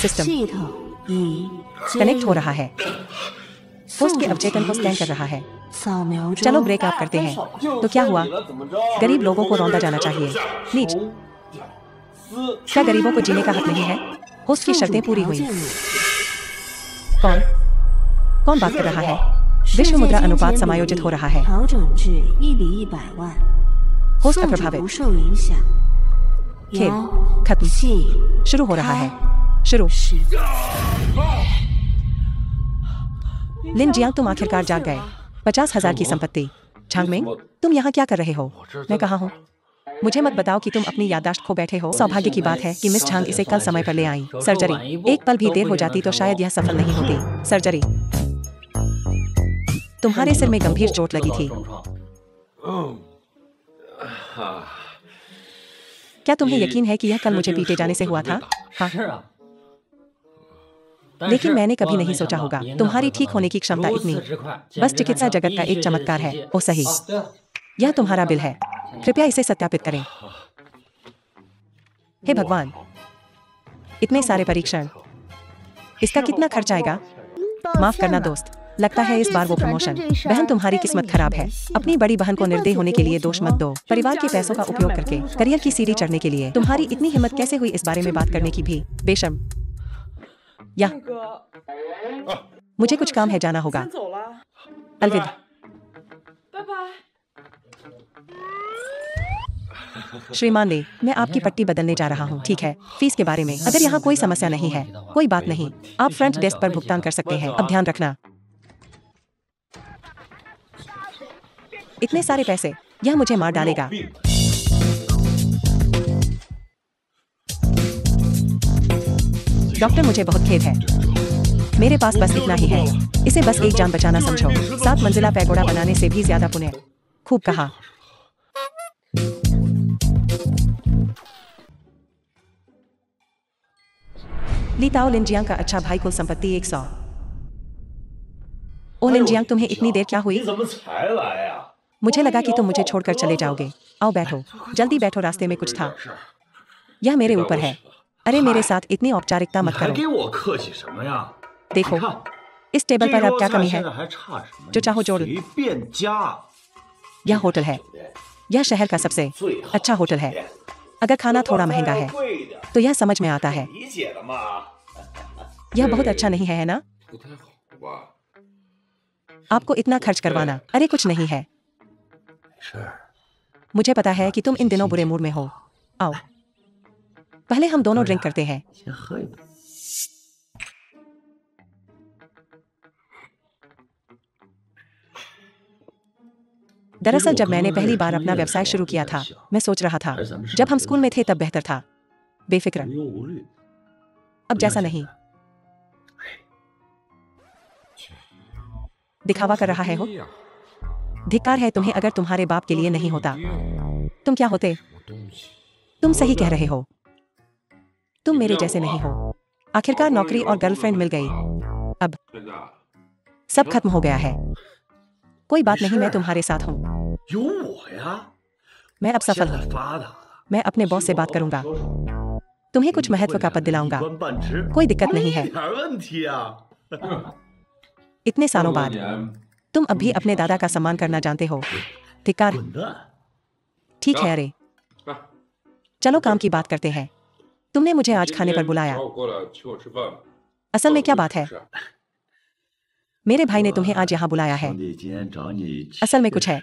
System connect हो रहा है। होस्ट के अवचेतन को स्कैन कर रहा है। चलो ब्रेक आप करते हैं। तो क्या हुआ? गरीब लोगों को रौंदा जाना चाहिए। नीच। क्या गरीबों को जीने का हक नहीं है? होस्ट की शर्तें पूरी हुई। कौन कौन बात कर रहा है? विश्व मुद्रा अनुपात समायोजित हो रहा है। होस्ट अप्रभावित। खेल खत्म। शुरू हो रहा है। शुरू। लिन जियांग, तुम आखिरकार जाग गए। 50,000 की संपत्ति। झांगमिंग, तुम यहाँ क्या कर रहे हो? मैं कहाँ हूँ? मुझे मत बताओ कि तुम अपनी याददाश्त खो बैठे हो। सौभाग्य की बात है कि मिस झांग इसे कल समय पर ले आई। सर्जरी। एक पल भी देर हो जाती तो शायद यह सफल नहीं होती। सर्जरी। तुम्हारे सिर में गंभीर चोट लगी थी। क्या तुम्हें यकीन है कि यह कल मुझे पीटे जाने से हुआ था? हाँ, लेकिन मैंने कभी नहीं सोचा होगा तुम्हारी ठीक होने की क्षमता इतनी। बस चिकित्सा जगत का एक चमत्कार है। ओ सही, यह तुम्हारा बिल है। कृपया इसे सत्यापित करें। हे भगवान, इतने सारे परीक्षण, इसका कितना खर्च आएगा? माफ करना दोस्त, लगता है इस बार वो प्रमोशन। बहन, तुम्हारी किस्मत खराब है। अपनी बड़ी बहन को निर्दयी होने के लिए दोष मत दो। परिवार के पैसों का उपयोग करके करियर की सीढ़ी चढ़ने के लिए तुम्हारी इतनी हिम्मत कैसे हुई इस बारे में बात करने की भी? बेशर्म। या मुझे कुछ काम है, जाना होगा। अलविदा। श्रीमान ले, मैं आपकी पट्टी बदलने जा रहा हूँ। ठीक है, फीस के बारे में अगर यहाँ कोई समस्या नहीं है, कोई बात नहीं, आप फ्रंट डेस्क पर भुगतान कर सकते हैं। अब ध्यान रखना, इतने सारे पैसे, यह मुझे मार डालेगा। डॉक्टर, मुझे बहुत खेद है। मेरे पास बस इतना ही है। इसे बस एक जान बचाना समझो। 7 मंजिला पैगोडा बनाने से भी ज्यादा पुण्य। खूब कहा। ली ताओ, लिन जियांग का अच्छा भाई, कुल संपत्ति 100। ओ लिन जियांग, तुम्हें इतनी देर क्या हुई? मुझे लगा कि तुम मुझे छोड़कर चले जाओगे। आओ बैठो, जल्दी बैठो, रास्ते में कुछ था। यह मेरे ऊपर है। अरे मेरे साथ इतनी औपचारिकता मत करो। देखो, इस टेबल पर अब क्या कमी है? जो चाहो जोड़। यह होटल है। यह शहर का सबसे अच्छा होटल है। अगर खाना थोड़ा महंगा है तो यह समझ में आता है। यह बहुत अच्छा नहीं है ना? आपको इतना खर्च करवाना, अरे कुछ नहीं है। मुझे पता है कि तुम इन दिनों बुरे मूड में हो। आओ, पहले हम दोनों ड्रिंक करते हैं। दरअसल जब मैंने पहली बार अपना व्यवसाय शुरू किया था, मैं सोच रहा था जब हम स्कूल में थे तब बेहतर था। बेफिक्र। अब जैसा नहीं। दिखावा कर रहा है हो? धिक्कार है तुम्हें, अगर तुम्हारे बाप के लिए नहीं होता तुम क्या होते? तुम सही कह रहे हो, तुम मेरे जैसे नहीं हो। आखिरकार नौकरी और गर्लफ्रेंड मिल गई। अब सब खत्म हो गया है। कोई बात नहीं, मैं तुम्हारे साथ हूँ। मैं अब सफल हूँ। मैं अपने बॉस से बात करूंगा। तुम्हें कुछ महत्व का पद दिलाऊंगा। कोई दिक्कत नहीं है। इतने सालों बाद तुम अब भी अपने दादा का सम्मान करना जानते हो। धिक्कार। ठीक है, अरे चलो काम की बात करते हैं। तुमने मुझे आज खाने पर बुलाया। असल में क्या बात है? मेरे भाई ने तुम्हें आज यहाँ बुलाया है। असल में कुछ है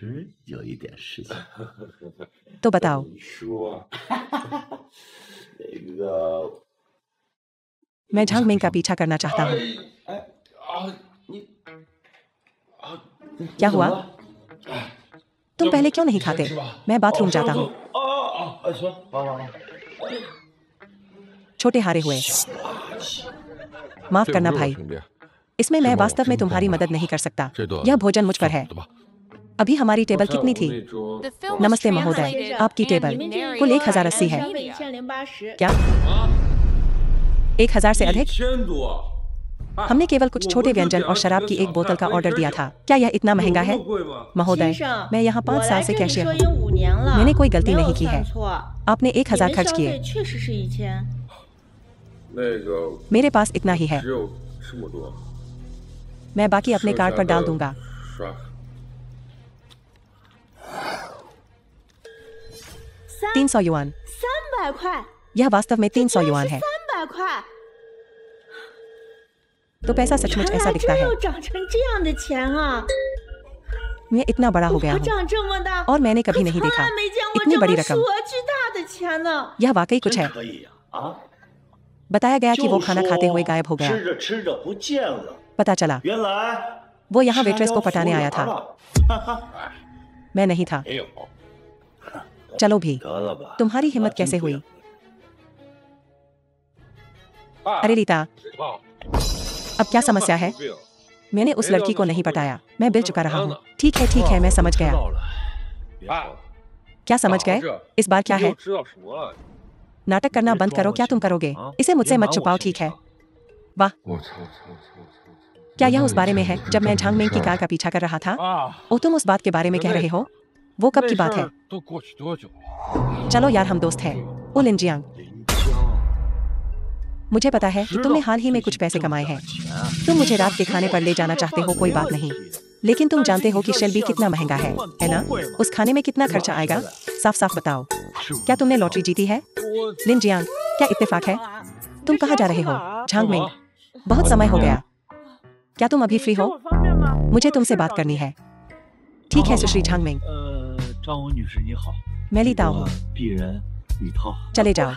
तो बताओ। मैं झांगमिंग का पीछा करना चाहता हूँ। क्या हुआ? तुम पहले क्यों नहीं खाते? मैं बाथरूम जाता हूँ। छोटे हारे हुए, माफ करना भाई, इसमें मैं वास्तव में तुम्हारी मदद नहीं कर सकता। यह भोजन मुझ पर है। अभी हमारी टेबल कितनी थी? नमस्ते महोदय, आपकी टेबल कुल 1080 है। क्या 1000 से अधिक? हमने केवल कुछ छोटे व्यंजन और शराब की एक बोतल का ऑर्डर दिया था। क्या यह इतना महंगा है? महोदय, मैं यहाँ 5 साल से कैशियर हूँ। मैंने कोई गलती नहीं की है। आपने 1000 खर्च किए। मेरे पास इतना ही है। मैं बाकी अपने कार्ड पर डाल दूंगा। 300 युआन। यह वास्तव में 300 युआन है। तो पैसा सचमुच ऐसा दिखता है। मैं इतना बड़ा हो गया हूँ और मैंने कभी नहीं देखा इतनी बड़ी रकम। यह वाकई कुछ है। बताया गया कि वो खाना खाते हुए गायब हो गया। पता चला वो यहाँ वेट्रेस को पटाने आया था। मैं नहीं था। चलो भी, तुम्हारी हिम्मत कैसे हुई? अरे रीता, अब क्या समस्या है? मैंने उस लड़की को नहीं पटाया। मैं बिल चुका रहा हूँ। ठीक है, मैं समझ गया। क्या समझ गए? इस बार क्या है? नाटक करना बंद करो। क्या तुम करोगे? इसे मुझसे मत छुपाओ, ठीक है? वाह, क्या यह उस बारे में है जब मैं झांग मिंग की कार का पीछा कर रहा था? ओ, तुम उस बात के बारे में कह रहे हो? वो कब की बात है? चलो यार, हम दोस्त हैं। ओ लिन जियांग, मुझे पता है कि तुमने हाल ही में कुछ पैसे कमाए हैं। तुम मुझे रात के खाने पर ले जाना चाहते हो, कोई बात नहीं। लेकिन तुम जानते हो कि शेल्बी कितना महंगा है ना? उस खाने में कितना खर्चा आएगा? साफ साफ बताओ। क्या तुमने लॉटरी जीती है? लिन जियांग, क्या इत्तेफाक है? तुम कहाँ जा रहे हो? झांग मिंग, बहुत समय हो गया। क्या तुम अभी फ्री हो? मुझे तुमसे बात करनी है। ठीक है सुश्री झांग मिंग। मैं ली ताओ हूँ। चले जाओ।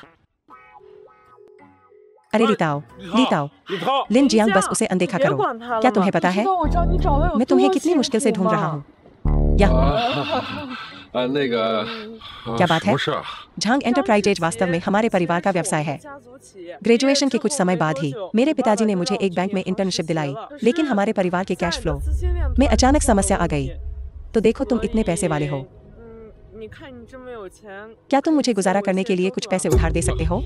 अरे लीताओ, लिन जियांग, बस उसे अनदेखा करो। क्या तुम्हें पता है मैं तुम्हें कितनी मुश्किल से ढूंढ रहा हूँ? क्या बात है? झांग एंटरप्राइजेज वास्तव में हमारे परिवार का व्यवसाय है। ग्रेजुएशन के कुछ समय बाद ही मेरे पिताजी ने मुझे एक बैंक में इंटर्नशिप दिलाई, लेकिन हमारे परिवार के कैश फ्लो में अचानक समस्या आ गई। तो देखो, तुम इतने पैसे वाले हो। क्या तुम मुझे गुजारा करने के लिए कुछ पैसे उधार दे सकते हो?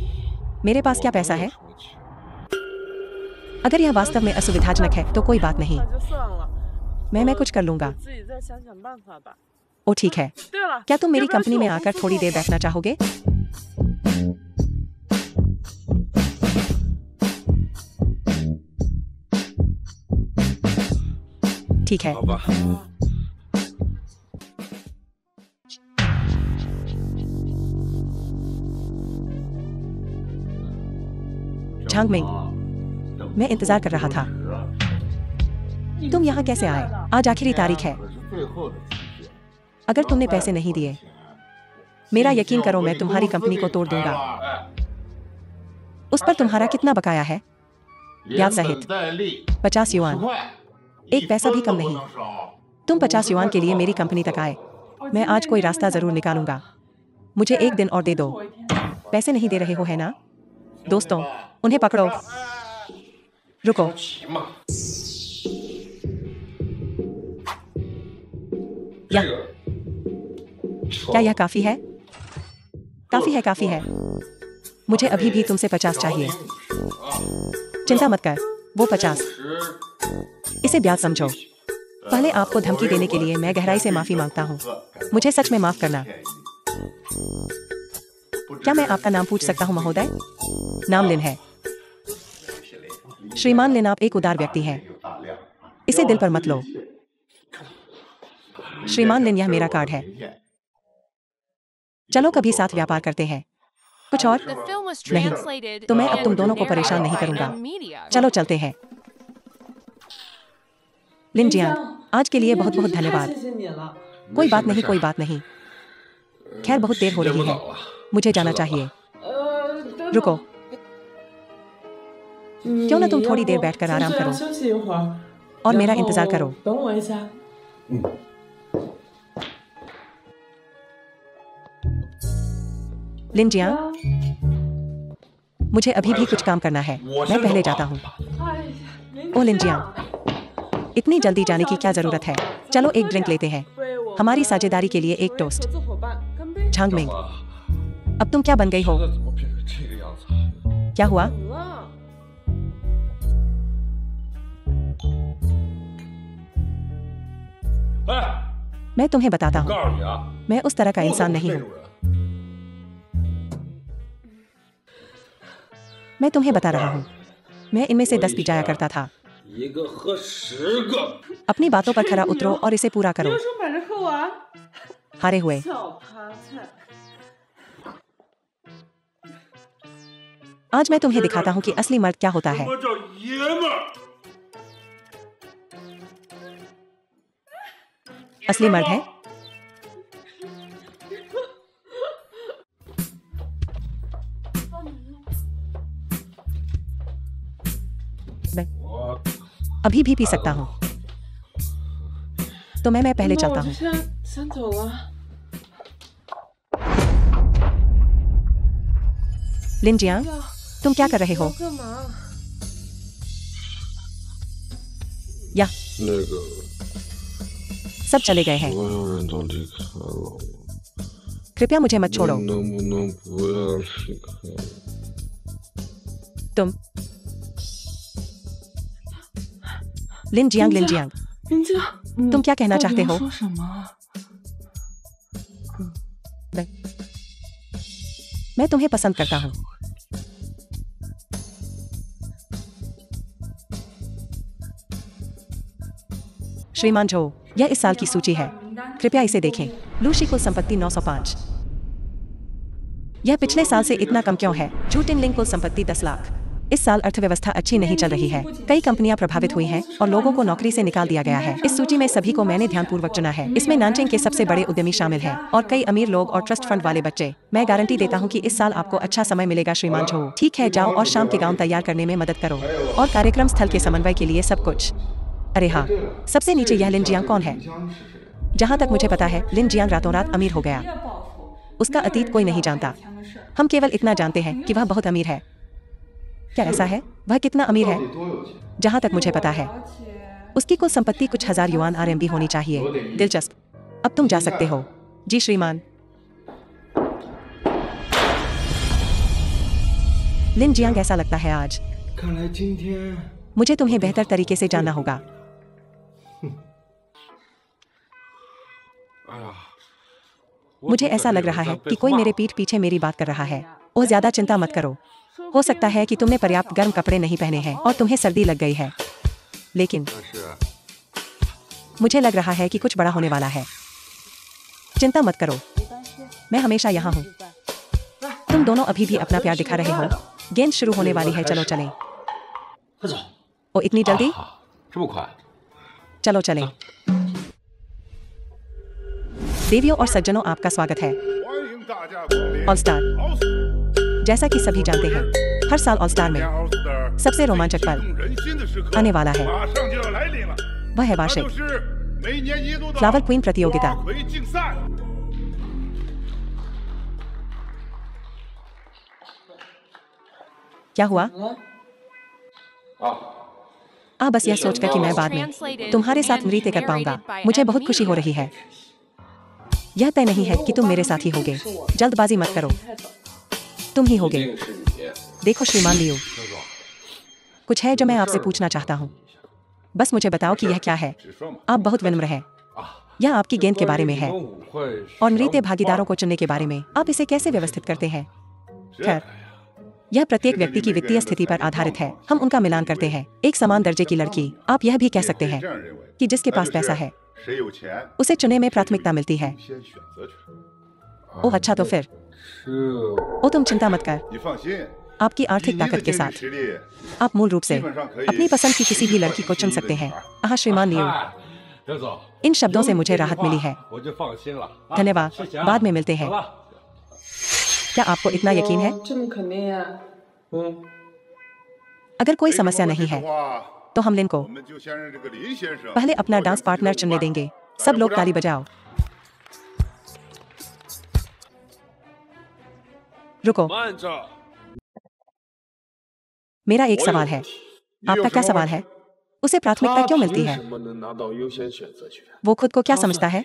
मेरे पास क्या पैसा है? अगर यह वास्तव में असुविधाजनक है तो कोई बात नहीं, मैं कुछ कर लूंगा। ओ ठीक है। क्या तुम मेरी कंपनी में आकर थोड़ी देर बैठना चाहोगे? ठीक है। झांग मिंग, मैं इंतजार कर रहा था। तुम यहाँ कैसे आए? आज आखिरी तारीख है। अगर तुमने पैसे नहीं दिए, मेरा यकीन करो, मैं तुम्हारी कंपनी को तोड़ दूंगा। उस पर तुम्हारा कितना बकाया है? ब्याज सहित 50 युआन। एक पैसा भी कम नहीं। तुम 50 युआन के लिए मेरी कंपनी तक आए। मैं आज कोई रास्ता जरूर निकालूंगा। मुझे एक दिन और दे दो। पैसे नहीं दे रहे हो है ना? दोस्तों, उन्हें पकड़ो। रुको। क्या यह काफी है? काफी है। मुझे अभी भी तुमसे 50 चाहिए। चिंता मत कर, वो 50। इसे ब्याज समझो। पहले आपको धमकी देने के लिए मैं गहराई से माफी मांगता हूँ। मुझे सच में माफ करना। क्या मैं आपका नाम पूछ सकता हूँ महोदय? नाम लिन है। श्रीमान लिन, आप एक उदार व्यक्ति हैं। इसे दिल पर मत लो। श्रीमान लिन, यह मेरा कार्ड है। चलो कभी साथ व्यापार करते हैं। कुछ और? नहीं, तो मैं अब तुम दोनों को परेशान नहीं करूंगा। चलो चलते हैं। लिन जियांग, आज के लिए बहुत बहुत धन्यवाद। कोई बात नहीं। खैर, बहुत देर हो रही है, मुझे जाना चाहिए। रुको, क्यों ना तुम थोड़ी देर बैठकर आराम करो और मेरा इंतजार करो। लिन जियांग, मुझे अभी भी कुछ काम करना है। मैं पहले जाता हूँ। ओ लिन जियांग, इतनी जल्दी जाने की क्या जरूरत है? चलो एक ड्रिंक लेते हैं। हमारी साझेदारी के लिए एक टोस्ट। झांग मिंग, अब तुम क्या बन गई हो? क्या हुआ? मैं तुम्हें बताता हूँ, मैं उस तरह का इंसान नहीं हूँ। मैं तुम्हें बता रहा हूँ, मैं इनमें से 10 भी जाया करता था। अपनी बातों पर खरा उतरो और इसे पूरा करो। हारे हुए। आज मैं तुम्हें दिखाता हूँ कि असली मर्द क्या होता है। असली मर्द है मैं अभी भी पी सकता हूँ, तो मैं पहले चलता हूँ। लिन जियांग, तुम क्या कर रहे हो? या सब चले गए हैं। कृपया मुझे मत छोड़ो। तुम लिन जियांग, तुम क्या कहना चाहते हो? मैं तुम्हें पसंद करता हूँ। श्रीमान झो, यह इस साल की सूची है, कृपया इसे देखें। लूशी कुल संपत्ति 905। यह पिछले साल से इतना कम क्यों है? जू टिनलिंग कुल संपत्ति 10 लाख। इस साल अर्थव्यवस्था अच्छी नहीं चल रही है, कई कंपनियां प्रभावित हुई हैं और लोगों को नौकरी से निकाल दिया गया है। इस सूची में सभी को मैंने ध्यानपूर्वक चुना है। इसमें नानचिंग के सबसे बड़े उद्यमी शामिल हैं और कई अमीर लोग और ट्रस्ट फंड वाले बच्चे। मैं गारंटी देता हूं कि इस साल आपको अच्छा समय मिलेगा श्रीमान झो। ठीक है, जाओ और शाम के गाउन तैयार करने में मदद करो और कार्यक्रम स्थल के समन्वय के लिए सब कुछ। अरे हाँ, सबसे नीचे यह लिन जियांग कौन है? जहाँ तक मुझे पता है, लिन जियांग रातों रात अमीर हो गया। उसका अतीत कोई नहीं जानता। हम केवल इतना जानते हैं कि वह बहुत अमीर है। क्या ऐसा है? वह कितना अमीर है? जहाँ तक मुझे पता है, उसकी कुल संपत्ति कुछ हजार युआन RMB होनी चाहिए। दिलचस्प। अब तुम जा सकते हो। जी श्रीमान। लिन जियांग, ऐसा लगता है आज मुझे तुम्हें बेहतर तरीके से जानना होगा। मुझे ऐसा लग रहा है कि कोई मेरे पीठ पीछे मेरी बात कर रहा है। ओह, ज्यादा चिंता मत करो। हो सकता है कि तुमने पर्याप्त गर्म कपड़े नहीं पहने हैं और तुम्हें सर्दी लग गई है, लेकिन मुझे लग रहा है कि कुछ बड़ा होने वाला है। चिंता मत करो, मैं हमेशा यहाँ हूँ। तुम दोनों अभी भी अपना प्यार दिखा रहे हो। गेंद शुरू होने वाली है, चलो चलें। ओ, इतनी जल्दी? चलो चलें। देवियों और सज्जनों, आपका स्वागत है ऑल स्टार। जैसा कि सभी जानते हैं, हर साल ऑल स्टार में सबसे रोमांचक पल आने वाला है। वह है वार्षिक फ्लावर क्वीन प्रतियोगिता। क्या हुआ? बस यह सोचकर कि मैं बाद में तुम्हारे साथ नृत्य कर पाऊंगा, मुझे बहुत खुशी हो रही है। यह तय नहीं है कि तुम मेरे साथ ही होगे। जल्दबाजी मत करो, तुम ही होगे। देखो श्रीमान लियो, कुछ है जो मैं आपसे पूछना चाहता हूँ। बस मुझे बताओ कि यह क्या है। आप बहुत विनम्र हैं। यह आपकी गेंद के बारे में है और नृत्य भागीदारों को चुनने के बारे में। आप इसे कैसे व्यवस्थित करते हैं? खैर, यह प्रत्येक व्यक्ति की वित्तीय स्थिति पर आधारित है। हम उनका मिलान करते हैं। एक समान दर्जे की लड़की, आप यह भी कह सकते हैं कि जिसके पास पैसा है उसे चुने में प्राथमिकता मिलती है। ओह अच्छा, तो फिर तुम चिंता मत कर। आपकी आर्थिक ताकत के साथ आप मूल रूप से अपनी पसंद की किसी भी लड़की को चुन सकते हैं। श्रीमान लियो, इन शब्दों से मुझे राहत मिली है। धन्यवाद, बाद में मिलते हैं। क्या आपको इतना यकीन है? अगर कोई समस्या नहीं है तो हम लिन को पहले अपना डांस पार्टनर चुनने देंगे। सब लोग ताली बजाओ। रुको, मेरा एक सवाल है। आपका क्या सवाल है? उसे प्राथमिकता क्यों मिलती है? वो खुद को क्या समझता है?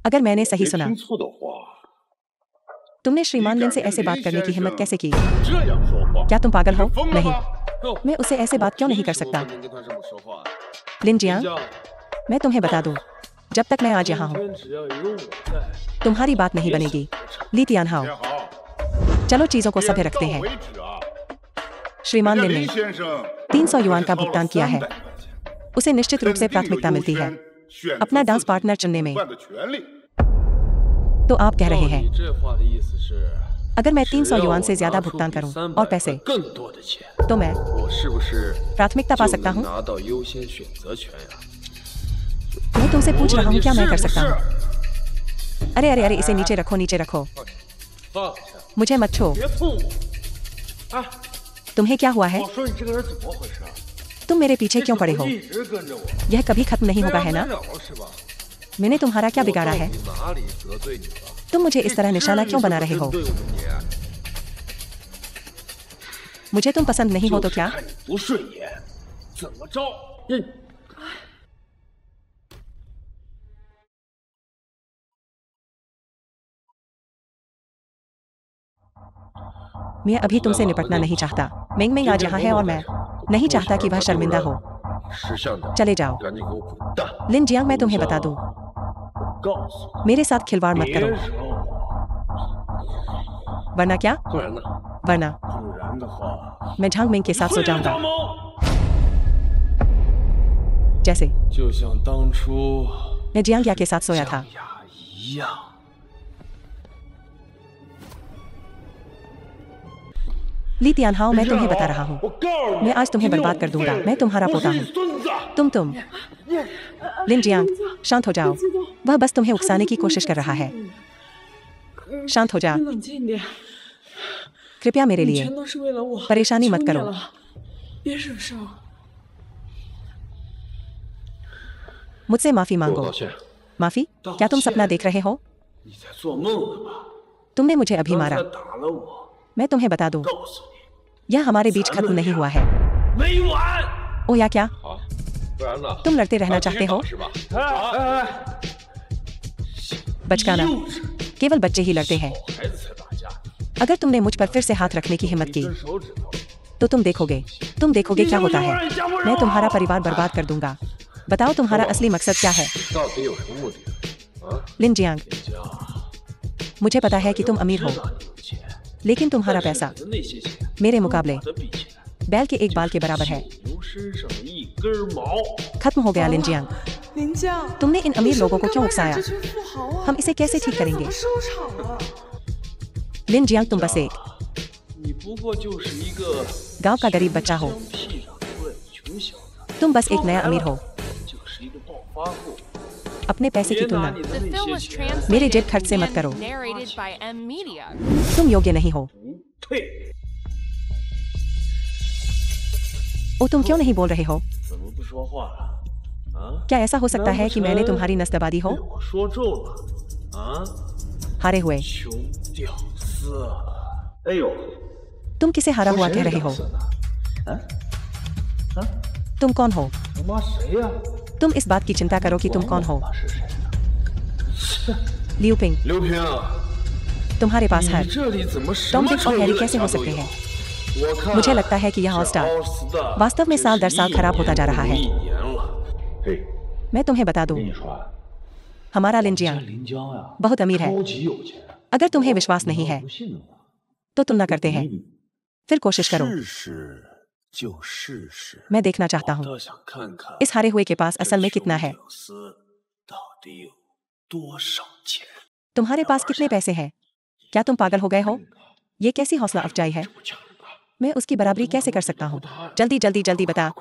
अगर मैंने सही सुना, तुमने श्रीमान लिन से ऐसे बात करने की हिम्मत कैसे की? क्या तुम पागल हो? नहीं, मैं उससे ऐसे बात क्यों नहीं कर सकता। लिन जियांग, मैं तुम्हें बता दूं, जब तक मैं आज यहाँ हूँ तुम्हारी बात नहीं बनेगी। ली तियानहाओ, चलो चीजों को सभ्य रखते हैं। श्रीमान लिन ने 300 युआन का भुगतान किया है। उसे निश्चित रूप से प्राथमिकता मिलती है अपना डांस पार्टनर चुनने में। तो आप कह रहे हैं अगर मैं 300 युआन से ज्यादा भुगतान करूं और पैसे, तो मैं प्राथमिकता पा सकता हूं? मैं तुमसे पूछ रहा हूं क्या मैं कर सकता हूं? अरे अरे अरे, इसे नीचे रखो, नीचे रखो, मुझे मत छो। तुम्हें क्या हुआ है? तुम मेरे पीछे क्यों पड़े हो? यह कभी खत्म नहीं होगा, है ना? मैंने तुम्हारा क्या बिगाड़ा है? तुम मुझे इस तरह निशाना क्यों बना रहे हो? मुझे तुम पसंद नहीं हो तो क्या? मैं अभी तुमसे निपटना नहीं चाहता। मेंग मेंग आज यहाँ है और मैं नहीं चाहता कि वह शर्मिंदा हो। चले जाओ। लिन जियांग, मैं तुम्हें बता दूं, मेरे साथ खिलवाड़ मत करो, वरना क्या? वरना मैं झांग मिंग के साथ सो जाऊंगा, जैसे मैं जियांग या के साथ सोया था। ली तियानहाओ, मैं तुम्हें बता रहा हूँ, मैं आज तुम्हें बर्बाद कर दूंगा। मैं तुम्हारा पोता हूँ। तुम लिन जियांग, शांत हो जाओ। वह बस तुम्हें उकसाने की कोशिश कर रहा है। शांत हो जा, कृपया मेरे लिए परेशानी मत करो। मुझसे माफी मांगो। माफी? क्या तुम सपना देख रहे हो? तुमने मुझे अभी मारा। मैं तुम्हें बता दूं, यह हमारे बीच खत्म नहीं हुआ है। ओ या क्या? तुम लड़ते रहना चाहते हो? बचकाना, केवल बच्चे ही लड़ते हैं। अगर तुमने मुझ पर फिर से हाथ रखने की हिम्मत की तो तुम देखोगे क्या होता है। मैं तुम्हारा परिवार बर्बाद कर दूंगा। बताओ तुम्हारा असली मकसद क्या है? लिन जियांग, मुझे पता है कि तुम अमीर हो, लेकिन तुम्हारा पैसा मेरे मुकाबले बैल के एक बाल के बराबर है। खत्म हो गया लिन जियांग। तुमने इन अमीर लोगों को क्यों उकसाया? हम इसे कैसे ठीक करेंगे? लिन जियांग, तुम बस एक गांव का गरीब बच्चा हो। तुम बस एक नया अमीर हो। अपने पैसे की तुलना मेरे जेब खर्च से मत करो। तुम योग्य नहीं हो। ओ, तुम क्यों नहीं बोल रहे हो? क्या ऐसा हो सकता है कि मैंने तुम्हारी नस दबा दी हो? हारे हुए। तुम किसे हारा हुआ कह रहे हो? तुम कौन हो? तुम इस बात की चिंता करो कि तुम कौन हो। लियू पिंग, तुम्हारे पास है। टॉम, डिक और हैरी कैसे हो सकते हैं? मुझे लगता है कि यह ऑल स्टार वास्तव में साल दर साल खराब होता जा रहा है। मैं तुम्हें बता दूं, हमारा लिन जियांग बहुत अमीर है। अगर तुम्हें विश्वास नहीं है तो तुम ना करते हैं। फिर कोशिश करो। मैं देखना चाहता हूँ इस हारे हुए के पास असल में कितना है। तुम्हारे पास कितने पैसे हैं? क्या तुम पागल हो गए हो? ये कैसी हौसला अफजाई है? मैं उसकी बराबरी कैसे कर सकता हूँ? जल्दी जल्दी जल्दी बता।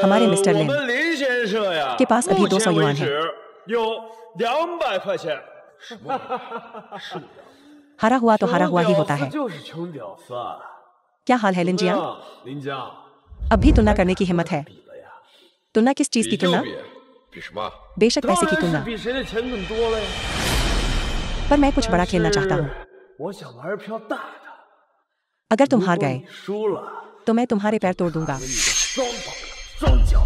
हमारे मिस्टर लिन के पास अभी 200 युआन है। हारा हुआ तो हारा हुआ ही होता है। क्या हाल है लिन जियांग? अब भी तुलना करने की हिम्मत है? तुलना किस चीज की तुलना? बेशक पैसे की तुलना। पर मैं कुछ बड़ा खेलना चाहता हूँ। अगर तुम हार गए तो मैं तुम्हारे पैर तोड़ दूंगा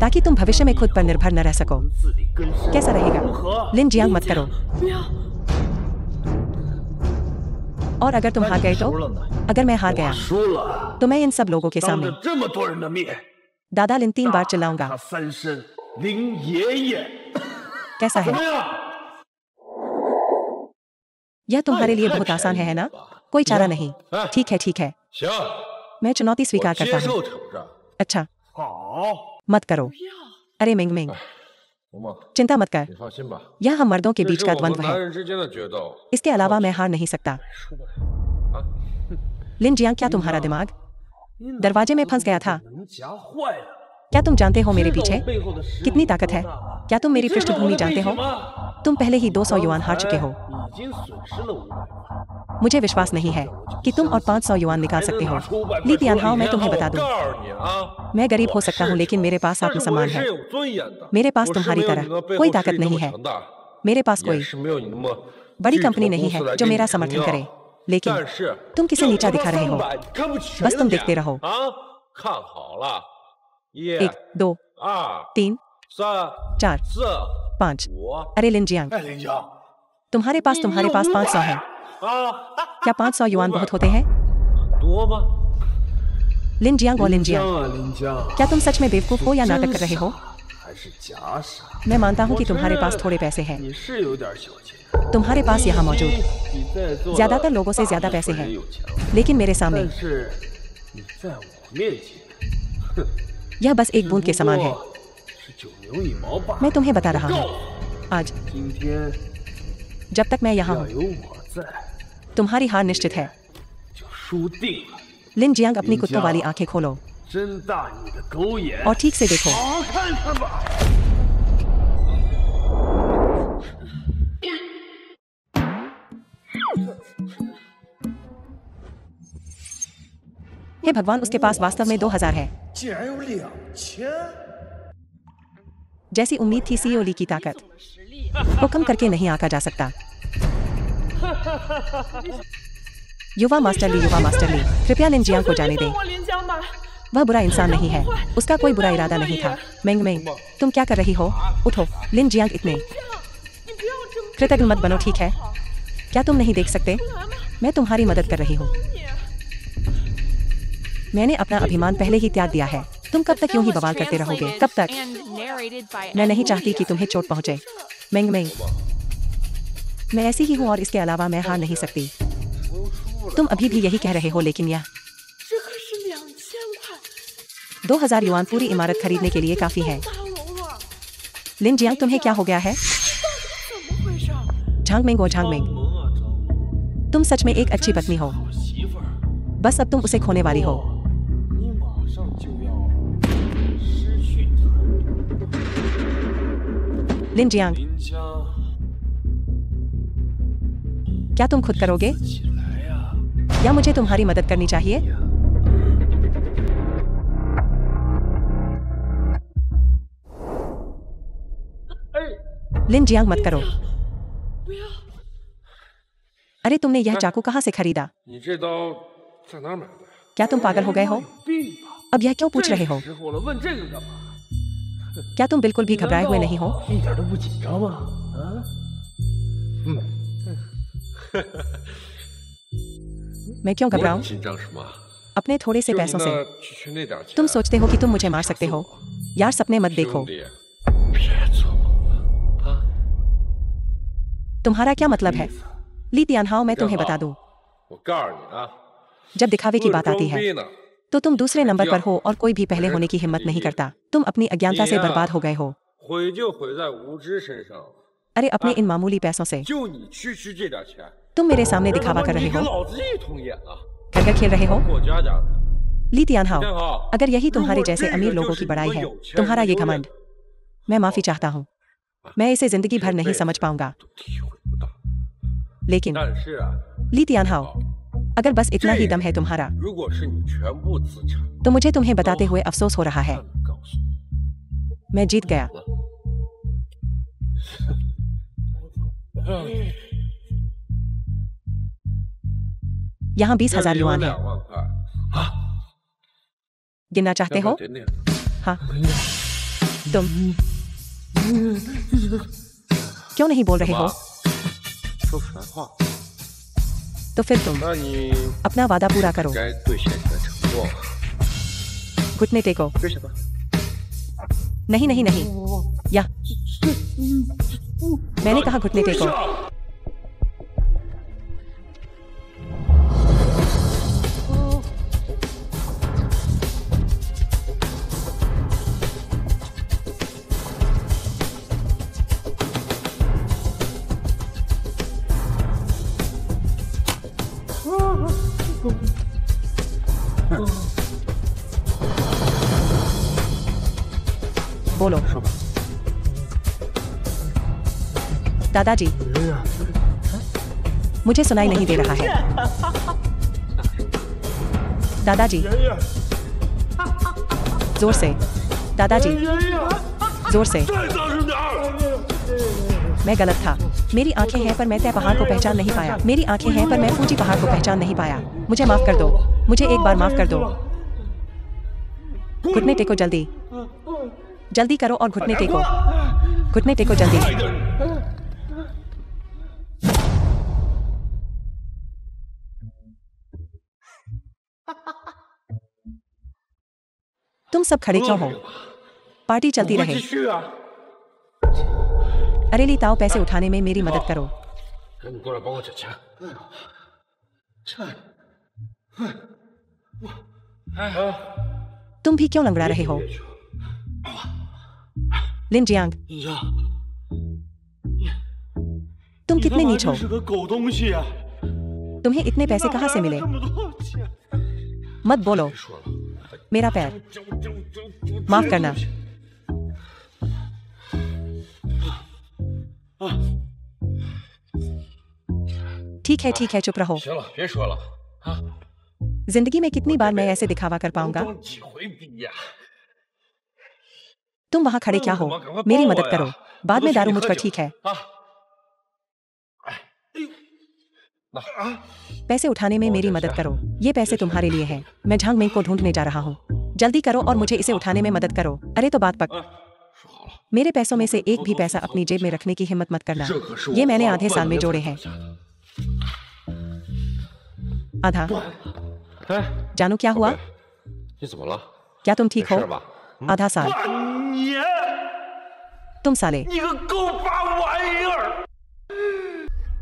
ताकि तुम भविष्य में खुद पर निर्भर न रह सको। कैसा रहेगा? लिन जियांग, मत करो। और अगर तुम हार गए तो? अगर मैं हार गया तो मैं इन सब लोगों के सामने दादा लिन 3 बार चिल्लाऊंगा। कैसा है? यह तुम्हारे लिए बहुत आसान है ना? कोई चारा नहीं। ठीक है, ठीक है, मैं चुनौती स्वीकार करता हूँ। अच्छा, मत करो। अरे मिंग मिंग, चिंता मत कर, यह हम मर्दों के बीच का द्वंद्व है। इसके अलावा मैं हार नहीं सकता। लिन जियांग, क्या तुम्हारा दिमाग दरवाजे में फंस गया था? क्या तुम जानते हो मेरे पीछे कितनी ताकत है? क्या तुम मेरी पृष्ठभूमि जानते हो? तुम पहले ही 200 युआन हार चुके हो। मुझे विश्वास नहीं है कि तुम और 500 युआन निकाल सकते हो। ली तियानहाओ, मैं तुम्हें बता दूं, मैं गरीब हो सकता हूं लेकिन मेरे पास आत्मसम्मान है। मेरे पास तुम्हारी तरह कोई ताकत नहीं है। मेरे पास कोई बड़ी कंपनी नहीं है जो मेरा समर्थन करे। लेकिन तुम किसे नीचा दिखा रहे हो? बस तुम देखते रहो। 1 2 3 4 5। अरे लिन जियांग, तुम्हारे पास 500 है। क्या 500 युआन बहुत होते हैं? लिन जियांग और लिन जियांग, क्या तुम सच में बेवकूफ हो या नाटक कर रहे हो? मैं मानता हूं कि तुम्हारे पास थोड़े पैसे हैं। तुम्हारे पास यहाँ मौजूद ज्यादातर लोगों से ज्यादा पैसे हैं, लेकिन मेरे सामने यह बस एक बूंद के समान है। मैं तुम्हें बता रहा हूँ, आज जब तक मैं यहाँ हूँ तुम्हारी हार निश्चित है। लिन जियांग, अपनी कुत्तों वाली आंखें खोलो और ठीक से देखो। हे भगवान, उसके पास वास्तव में 2000 है। जैसी उम्मीद थी, सीईओ ली की ताकत को कम करके नहीं आंका जा सकता। युवा मास्टर ली, कृपया लिन जियांग को जाने दें। वह बुरा इंसान नहीं है, उसका कोई बुरा इरादा नहीं था। मेंग मेंग, तुम क्या कर रही हो? उठो। लिन जियांग, इतने कृतज्ञ मत बनो, ठीक है? क्या तुम नहीं देख सकते? मैं तुम्हारी मदद कर रही हूँ। मैंने अपना अभिमान पहले ही त्याग दिया है। तुम कब तक यूं ही बवाल करते रहोगे? कब तक? मैं नहीं चाहती कि तुम्हें चोट पहुंचे। मेंग मेंग, मैं ऐसी ही हूँ और इसके अलावा मैं हार नहीं सकती। तुम अभी भी यही कह रहे हो, लेकिन यह 2000 युआन पूरी इमारत खरीदने के लिए काफी है। लिन जियांग, तुम्हें क्या हो गया है? झांगमेंग, तुम सच में एक अच्छी पत्नी हो, बस अब तुम उसे खोने वाली हो। लिन जियांग, क्या तुम खुद करोगे या मुझे तुम्हारी मदद करनी चाहिए? लिन जियांग, मत करो। अरे तुमने यह चाकू कहाँ से खरीदा? क्या तुम पागल हो गए हो? अब यह क्यों पूछ रहे हो? क्या तुम बिल्कुल भी घबराए हुए नहीं हो? मैं क्यों घबराऊं? अपने थोड़े से पैसों से तुम सोचते हो कि तुम मुझे मार सकते हो? यार, सपने मत देखो। तुम्हारा क्या मतलब है? ली तियानहाओ, मैं तुम्हें बता दूं, जब दिखावे की बात आती है तो तुम दूसरे नंबर पर हो और कोई भी पहले होने की हिम्मत नहीं करता। तुम अपनी अज्ञानता से बर्बाद हो गए हो। अरे अपने इन मामूली पैसों से तुम मेरे सामने दिखावा कर रहे हो, कर खेल रहे हो। ली तियानहाओ, अगर यही तुम्हारे जैसे अमीर लोगों की बड़ाई है, तुम्हारा ये घमंड, मैं माफी चाहता हूँ। मैं इसे जिंदगी भर नहीं समझ पाऊंगा। लेकिन ली तियानहाओ, अगर बस इतना ही दम है तुम्हारा तो मुझे तुम्हें बताते हुए अफसोस हो रहा है। मैं जीत गया। यहाँ 20,000 युआन है। गिनना चाहते हो? हाँ। तुम क्यों नहीं बोल रहे हो? तो फिर तुम 那你 अपना वादा पूरा करो। 该兑现你的承诺。 घुटने टेको। 为什么？ नहीं नहीं नहीं, या मैंने कहा घुटने टेको। बोलो। दादाजी, मुझे सुनाई नहीं दे रहा है। दादाजी, जोर से। दादाजी, जोर से। मैं गलत था। मेरी आंखें हैं पर मैं तय पहाड़ को पहचान नहीं पाया। मेरी आंखें हैं पर मैं फूजी पहाड़ को पहचान नहीं पाया। मुझे माफ कर दो। मुझे एक बार माफ कर दो। घुटने टेको जल्दी। जल्दी करो और घुटने टेको। घुटने टेको जल्दी। तुम सब खड़े क्यों हो? पार्टी चलती रहे। अरे ली ताओ, पैसे उठाने में मेरी मदद करो। 赶紧过来帮我捡钱。तुम भी क्यों लंगड़ा रहे हो? लिन जियांग, तुम कितने नीच हो? 是个狗东西啊！ तुम्हें इतने पैसे कहाँ से मिले? 这么多钱， मत बोलो। मेरा पैर। माफ करना। ठीक है, चुप रहो। 行了，别说了啊！ जिंदगी में कितनी बार मैं ऐसे दिखावा कर पाऊंगा? 当几回逼呀！ तुम वहां खड़े क्या हो? मेरी मदद करो। बाद में दारू मुझ पर ठीक है। 啊！哎，那 पैसे उठाने में मेरी मदद करो। ये पैसे तुम्हारे लिए हैं। मैं झांग मिंग को ढूंढने जा रहा हूँ। जल्दी करो और मुझे इसे उठाने में मदद करो। अरे तो बात पक। 说好了， मेरे पैसों में से एक भी पैसा अपनी जेब में रखने की हिम्मत मत करना। ये मैंने आधे साल में जोड़े हैं। आधा। 哎， जानू क्या हुआ? 你怎么了？ क्या तुम ठीक 没 हो? 事吧？ आधा साल। 你 तुम साले, 你个狗巴玩意儿！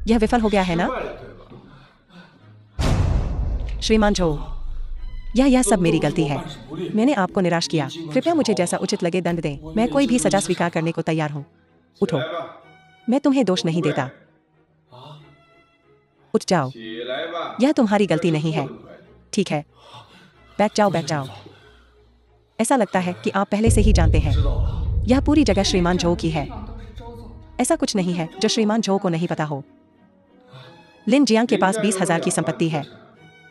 यह विफल हो गया है ना? श्रीमान झो, यह सब मेरी गलती है। मैंने आपको निराश किया। कृपया मुझे जैसा उचित लगे दंड दें। मैं कोई भी सजा स्वीकार करने को तैयार हूँ। उठो। मैं तुम्हें दोष नहीं देता। उठ जाओ। यह तुम्हारी गलती नहीं है। ठीक है, बैठ जाओ, बैठ जाओ। ऐसा लगता है कि आप पहले से ही जानते हैं। यह पूरी जगह श्रीमान झो की है। ऐसा कुछ नहीं है जो श्रीमान झो को नहीं पता हो। लिन जियांग के पास 20,000 की संपत्ति है।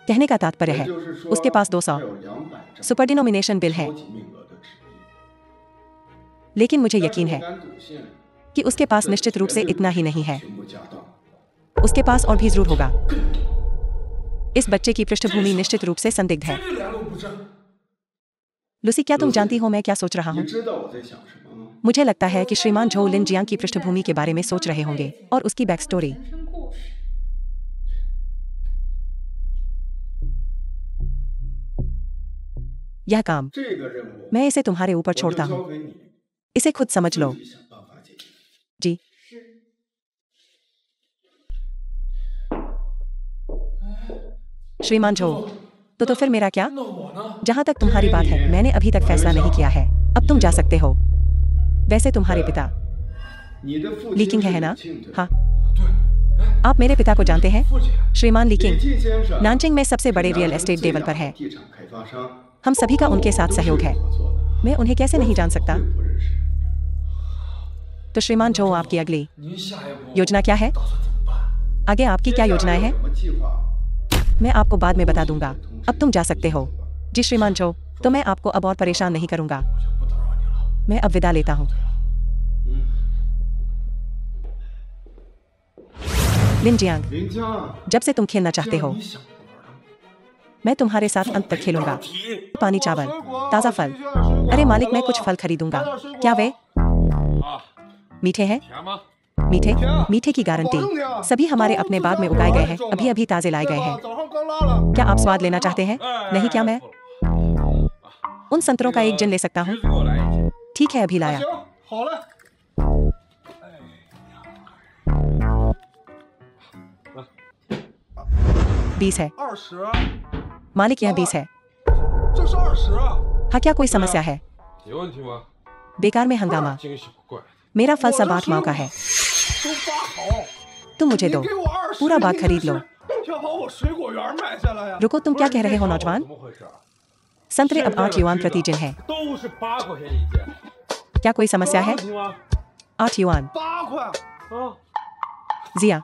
कहने का तात्पर्य है उसके पास 200 सुपर डिनोमिनेशन बिल है। लेकिन मुझे यकीन है कि उसके पास निश्चित रूप से इतना ही नहीं है। उसके पास और भी जरूर होगा। इस बच्चे की पृष्ठभूमि निश्चित रूप से संदिग्ध है। लूसी, क्या तुम जानती हो मैं क्या सोच रहा हूँ? मुझे लगता है कि श्रीमान झो लिन जियांग की पृष्ठभूमि के बारे में सोच रहे होंगे और उसकी बैक स्टोरी। यह काम मैं इसे तुम्हारे ऊपर छोड़ता हूँ। इसे खुद समझ लो। जी। श्रीमान झो, तो फिर मेरा क्या? जहां तक तुम्हारी बात है, मैंने अभी तक फैसला नहीं किया है। अब तुम जा सकते हो। वैसे तुम्हारे पिता लीकिंग है ना? हाँ। आप मेरे पिता को जानते हैं? श्रीमान लीकिंग नानचिंग में सबसे बड़े रियल एस्टेट डेवलपर हैं। हम सभी का उनके साथ सहयोग है। मैं उन्हें कैसे नहीं जान सकता? तो श्रीमान झो, आपकी अगली योजना क्या है? आगे आपकी क्या योजनाएं हैं? मैं आपको बाद में बता दूंगा। अब तुम जा सकते हो। जी श्रीमान झो, तो मैं आपको अब और परेशान नहीं करूंगा। मैं अब विदा लेता हूं। लिन जियांग, जब से तुम खेलना चाहते हो, मैं तुम्हारे साथ अंत तक खेलूंगा। पानी, चावल, ताजा फल। अरे मालिक, मैं कुछ फल खरीदूंगा। क्या वे मीठे हैं? 甜吗？ मीठे मीठे की गारंटी। सभी हमारे अपने बाग में उगाए गए हैं, अभी अभी ताजे लाए गए हैं। क्या आप स्वाद लेना चाहते हैं? नहीं, क्या मैं उन संतरों का एक जन ले सकता हूँ? ठीक है, अभी लाया। बीस है मालिक, यह 20 है। हाँ, क्या कोई समस्या है? बेकार में हंगामा। मेरा फल सब 8 माह का है। तुम मुझे दो, पूरा बाग खरीद लो। रुको, तुम क्या कह रहे हो नौजवान? संतरे अब 8 युआन प्रति जिन है। क्या कोई समस्या है? 8 युआन। जिया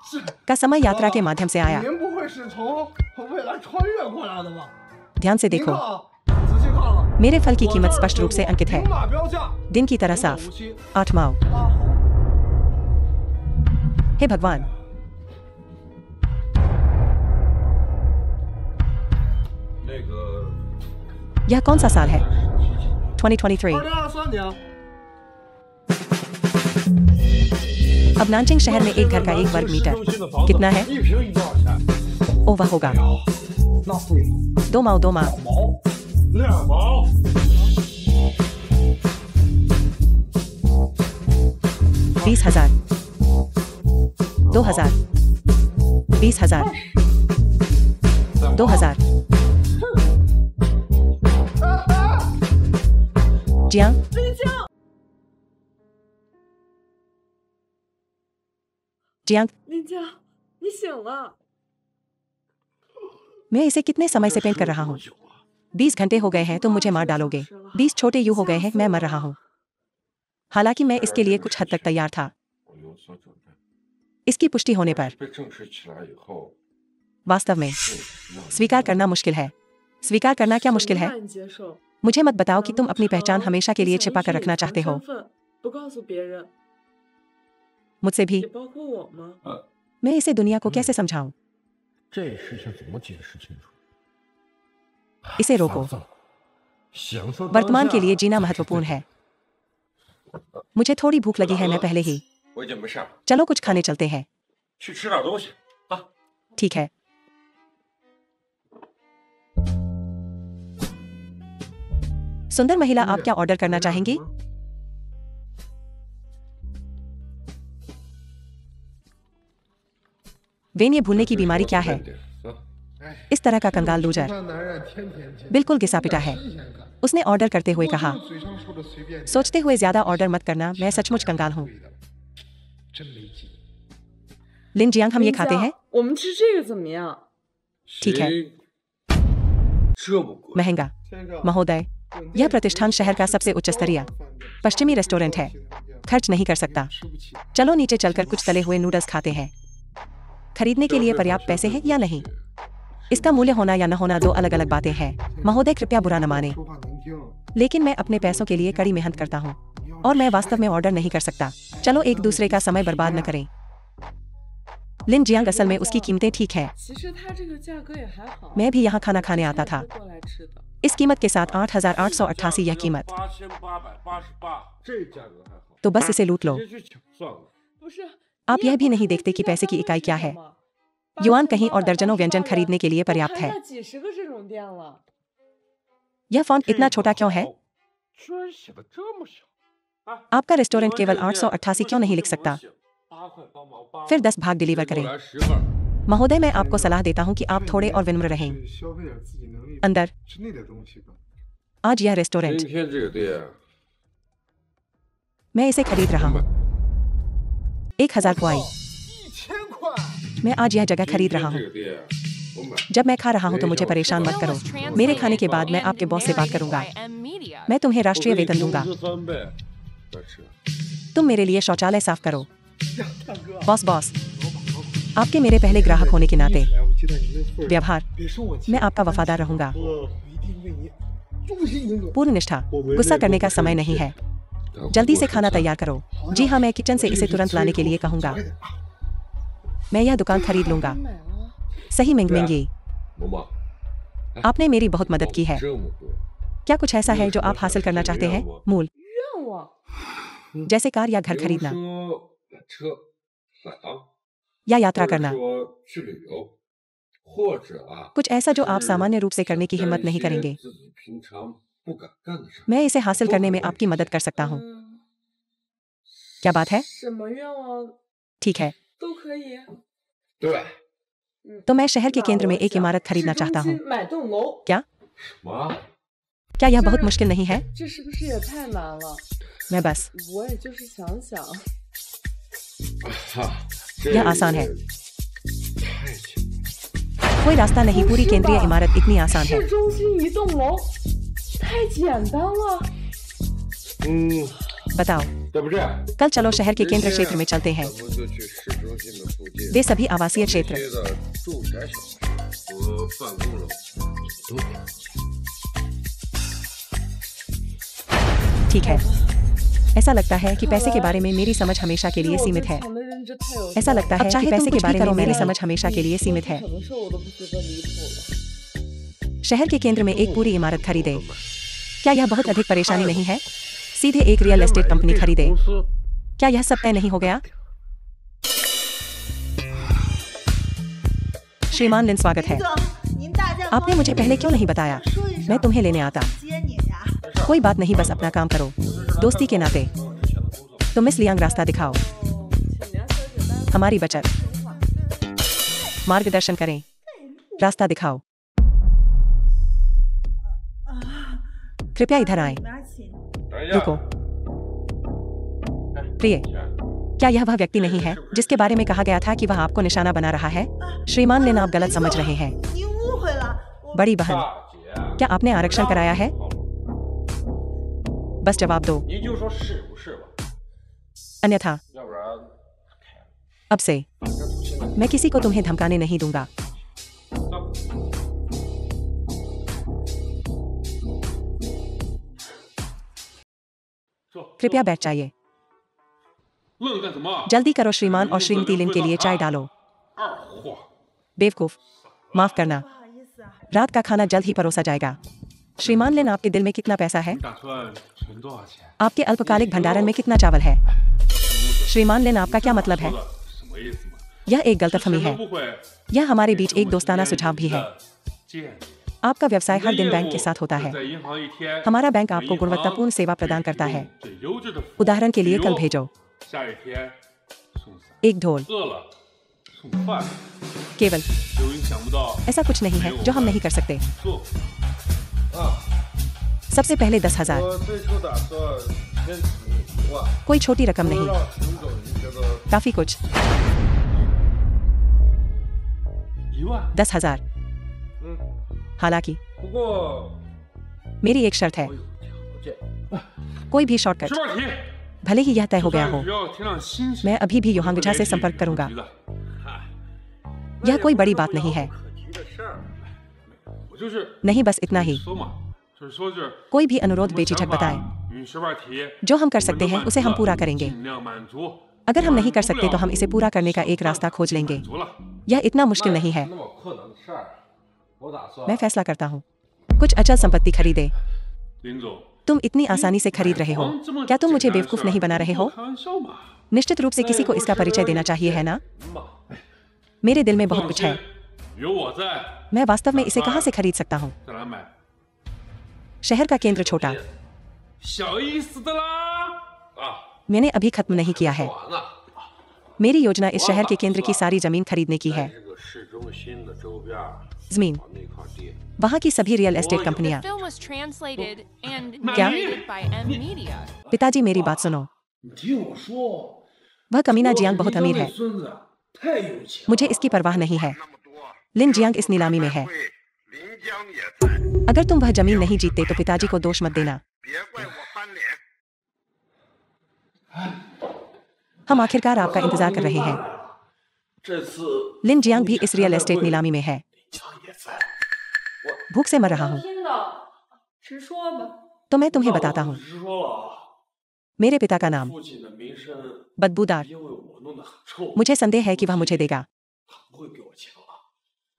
का समय यात्रा के माध्यम से आया। ध्यान से देखो, मेरे फल की कीमत स्पष्ट रूप से अंकित है, दिन की तरह साफ। 8 माह। हे भगवान, यह कौन सा साल है? 2023। अब नानचिंग शहर में एक घर का 1 वर्ग मीटर कितना है? ओह, वह होगा 2 माह। 2 माह। 20,000। 2,000। 20,000। 2,000। जियांग, जियांग, 林江，你醒了。 मैं इसे कितने समय से पेंट कर रहा हूँ? 20 घंटे हो गए हैं, तुम मुझे मार डालोगे। 20 छोटे यू हो गए हैं, मैं मर रहा हूँ। हालांकि मैं इसके लिए कुछ हद तक तैयार था। इसकी पुष्टि होने पर वास्तव में स्वीकार करना मुश्किल है। स्वीकार करना क्या मुश्किल है? 你接受。 मुझे मत बताओ कि तुम अपनी पहचान हमेशा के लिए छिपा कर रखना चाहते हो। 不告诉别人， मुझसे भी। 也包括我吗？ मैं इसे दुनिया को कैसे समझाऊं? 这事情怎么解释清楚？ इसे रोको। 享受 वर्तमान के लिए जीना महत्वपूर्ण है। मुझे थोड़ी भूख लगी है, मैं पहले ही। 我已经没事了， चलो कुछ खाने चलते हैं। 去吃点东西啊。 ठीक है। सुंदर महिला, आप क्या ऑर्डर करना चाहेंगी? वेन, ये भूलने की बीमारी क्या है? इस तरह का कंगाल लूजर बिल्कुल घिसा पिटा है। उसने ऑर्डर करते हुए कहा, सोचते हुए ज्यादा ऑर्डर मत करना, मैं सचमुच कंगाल हूँ। लिन जियांग, हम ये खाते हैं? 我们吃这个怎么样？ ठीक है। 这么贵？ महंगा। महोदय, यह प्रतिष्ठान शहर का सबसे उच्च स्तरीय पश्चिमी रेस्टोरेंट है। खर्च नहीं कर सकता। चलो नीचे चलकर कुछ तले हुए नूडल्स खाते हैं। खरीदने के लिए पर्याप्त पैसे हैं या नहीं? इसका मूल्य होना या न होना 2 अलग अलग बातें हैं। महोदय, कृपया बुरा न माने, लेकिन मैं अपने पैसों के लिए कड़ी मेहनत करता हूँ और मैं वास्तव में ऑर्डर नहीं कर सकता। चलो एक दूसरे का समय बर्बाद न करें। लिन जियांग, असल में उसकी कीमतें ठीक हैं। 其实它这个价格也还好。 मैं भी यहाँ खाना खाने आता था। 过来吃的。 इस कीमत के साथ 8,888 यह कीमत, 8888，这价格还好， तो बस इसे लूट लो। 直接去抢算了。 不是， आप यह भी नहीं देखते कि पैसे की इकाई क्या है। युआन कहीं और दर्जनों व्यंजन खरीदने के लिए पर्याप्त है। 还有几十个这种店了。 यह फॉन्ट इतना छोटा क्यों है? 居然写的这么小。 आपका रेस्टोरेंट केवल 888 क्यों नहीं लिख सकता? 8块8毛8。 फिर 10 भाग डिलीवर करें। 来10份。 महोदय, मैं आपको सलाह देता हूँ कि आप थोड़े और विनम्र रहें। 消费点自己能力 अंदर 之内的东西吧。 आज यह रेस्टोरेंट 今天这个店， मैं इसे खरीद रहा हूँ। 1000 क्वाई। 1000块， मैं आज यह जगह खरीद रहा 今 हूँ। 天这个店我买。 जब मैं खा रहा हूँ तो मुझे परेशान मत करो। मेरे खाने के बाद मैं आपके बॉस से बात करूंगा। मैं तुम्हें राष्ट्रीय वेतन दूंगा। 3倍。再吃。 तुम मेरे लिए शौचालय साफ करो। बॉस बॉस, आपके मेरे पहले ग्राहक होने के नाते 来，我接待您的份儿， व्यवहार 别生我气， मैं आपका वफादार रहूंगा। 我一定为您忠心耿耿。 पूर्ण निष्ठा। गुस्सा करने का समय नहीं है। जल्दी से खाना तैयार करो। जी हाँ, मैं किचन से इसे तुरंत लाने के लिए कहूंगा। मैं यह दुकान खरीद लूंगा। 买了。 सही मिंग मिंगी, 萌萌， आपने मेरी बहुत मदद की है। 这么贵。 क्या कुछ ऐसा है जो आप हासिल करना चाहते हैं? मूल 愿望。 जैसे कार या घर खरीदना। 车 या यात्रा करना, 说去旅游，或者啊， कुछ ऐसा जो आप सामान्य रूप से करने की हिम्मत नहीं करेंगे। 自己平常不敢干的事。 मैं इसे हासिल करने में आपकी मदद कर सकता हूँ। क्या बात है? 什么愿望 ठीक है, 都可以。 对， तो मैं शहर के केंद्र में एक इमारत खरीदना चाहता हूँ। 买栋楼， क्या 什么？ क्या यह बहुत मुश्किल नहीं है? 这是不是也太难了？ मैं बस 我也就是想想。 哈， यह आसान है। 太简单。 कोई रास्ता नहीं, पूरी केंद्रीय इमारत इतनी आसान है। 市中心一栋楼，太简单了。 嗯， बताओ, 要不这样， कल चलो शहर के केंद्र क्षेत्र में चलते हैं। 咱们就去市中心的附近 वे सभी आवासीय क्षेत्र। 街的住宅小区和办公楼都可以。 ठीक है। ऐसा लगता है कि पैसे के बारे में मेरी समझ हमेशा के लिए सीमित है। 想的认知太有 ऐसा लगता है कि पैसे के बारे में मेरी समझ हमेशा के लिए सीमित है। 可能是我都不觉得离谱了。 शहर के केंद्र में एक पूरी इमारत खरीदे, क्या यह बहुत अधिक परेशानी नहीं है? सीधे एक रियल एस्टेट कंपनी खरीदे, क्या यह सब तय नहीं हो गया? श्रीमान लिन, स्वागत है। आपने मुझे पहले क्यों नहीं बताया? मैं तुम्हें लेने आता। कोई बात नहीं, बस अपना काम करो, दोस्ती के नाते। तो मिस लियांग, रास्ता दिखाओ। हमारी बचत, मार्गदर्शन करें, रास्ता दिखाओ। कृपया इधर आएं। 等一下， रुको। प्रिय, क्या यह वह व्यक्ति नहीं है जिसके बारे में कहा गया था कि वह आपको निशाना बना रहा है? श्रीमान लिन, आप गलत समझ रहे हैं। 你误会了， बड़ी बहन, 大姐， क्या आपने आरक्षण कराया है? बस जवाब दो, 你就说是不是吧？ अन्यथा 要不然 अब से 反正从现在 मैं किसी को तुम्हें धमकाने नहीं दूंगा। 坐， कृपया बैठ जाइए। 愣干什么？ जल्दी करो, श्रीमान और श्रीमती लिन के लिए चाय डालो। 二货， बेवकूफ, माफ करना। 不好意思啊， रात का खाना जल्द ही परोसा जाएगा। श्रीमान लिन, आपके दिल में कितना पैसा है? 打算存多少钱？ आपके अल्पकालिक भंडारण में कितना चावल है? श्रीमान लिन, आपका क्या मतलब है? 什么意思嘛？ यह एक गलतफहमी है। 不会 यह हमारे बीच एक दोस्ताना सुझाव भी है। 建议 आपका व्यवसाय हर दिन बैंक के साथ होता है। 在银行一天， हमारा बैंक आपको गुणवत्तापूर्ण सेवा प्रदान करता है। 最优质的服务 उदाहरण के लिए कल भेजो 下一天送伞， एक ढोल, 饿了送饭， केवल 由于想不到 ऐसा कुछ नहीं है जो हम नहीं कर सकते। 做。 सबसे पहले 10,000, 我最初打算先请你1万， कोई छोटी रकम 不知 नहीं, 道秦总您觉得 काफी कुछ। 1万， 10,000। 嗯， हालांकि 不过 मेरी एक शर्त है, 我有条件， कोई भी शॉर्टकट, 十万题， भले ही यह तय हो गया हो, 只要填上新鲜 मैं अभी भी योहांगझा से संपर्क करूंगा। 嗨， यह कोई बड़ी बात नहीं है। 可提的事儿。 我就是 नहीं, बस इतना ही। 说嘛，就是说是 कोई भी अनुरोध बेझिझक बताएं। 你十万题， जो हम कर सकते हैं उसे हम पूरा करेंगे। 尽量满足。 अगर हम नहीं कर सकते तो हम इसे पूरा करने का एक रास्ता खोज लेंगे। 足了， यह इतना मुश्किल नहीं है। 那么困难的事儿，我打算 मैं फैसला करता हूँ। कुछ अचल संपत्ति खरीदे। 林总， तुम इतनी आसानी से खरीद रहे हो, 这么 क्या तुम मुझे 简单的 बेवकूफ 事儿 नहीं बना रहे हो? 开玩笑嘛， निश्चित रूप से किसी को इसका परिचय देना चाहिए, है ना? मेरे दिल में बहुत 放 कुछ 心 है। 有我在， मैं वास्तव में इसे कहाँ से खरीद सकता हूँ? 再来买， शहर का केंद्र छोटा, 小意思的啦。啊， मैंने अभी खत्म नहीं किया है। 完了， मेरी योजना इस शहर के केंद्र की सारी जमीन खरीदने की है। 这个市中心的周边儿 जमीन, 那块地， वहाँ की सभी रियल एस्टेट The कंपनियाँ। film was translated and क्या? narrated by M Media. पिताजी, मेरी बात सुनो। 你听我说， वह कमीना जियांग बहुत अमीर है, 孙子太有钱了。 मुझे इसकी परवाह नहीं है। लिन जियांग इस नीलामी में है। अगर तुम वह जमीन नहीं जीतते तो पिताजी को दोष मत देना। हम आखिरकार आपका इंतजार कर रहे हैं। 这次 लिन जियांग भी इस रियल एस्टेट नीलामी में है। 江也在， भूख से मर रहा हूँ, 听到，直说吧。 तो मैं तुम्हें बताता हूँ। 直说了， मेरे पिता का नाम 父亲的名声 बदबूदार। 因为我弄得很臭， मुझे संदेह है कि वह मुझे देगा। 他不会给我钱了。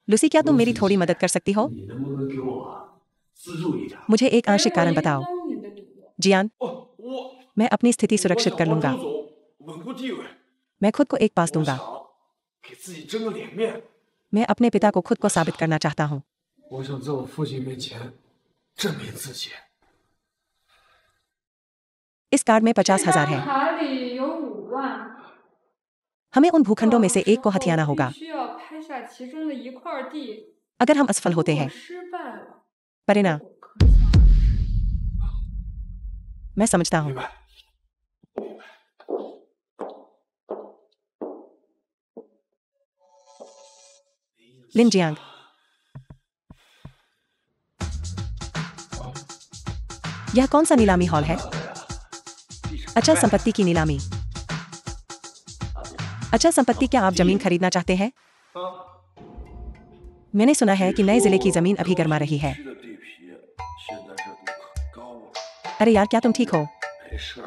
लुसी, क्या तुम मेरी थोड़ी मदद कर सकती हो? 你能不能给我资助一点？ मुझे एक आंशिक कारण बताओ। 帮你的理由 जियान, 哦，我 मैं अपनी स्थिति सुरक्षित कर लूंगा। 我想帮周总稳固地位， मैं खुद को एक पास 我 दूंगा। 想给自己争个脸面， मैं अपने पिता को खुद को साबित करना चाहता हूँ। 我想在我父亲面前证明自己。 इस कार्ड में 50,000 है। 卡里有5万， हमें उन भूखंडों में से एक को हथियाना होगा। 必须要拍下其中的一块地。 अगर हम असफल होते 如 हैं 果失败了， परिणाम 我可想而知。 मैं समझता हूँ। 明白。 लिन जियांग। यह कौन सा नीलामी हॉल है? अचल संपत्ति की नीलामी। अचल संपत्ति, क्या आप जमीन खरीदना चाहते हैं? मैंने सुना है कि नए जिले की जमीन अभी गर्मा रही है। 区的地皮现在热度可高了， अरे यार, क्या तुम ठीक हो? 没事儿，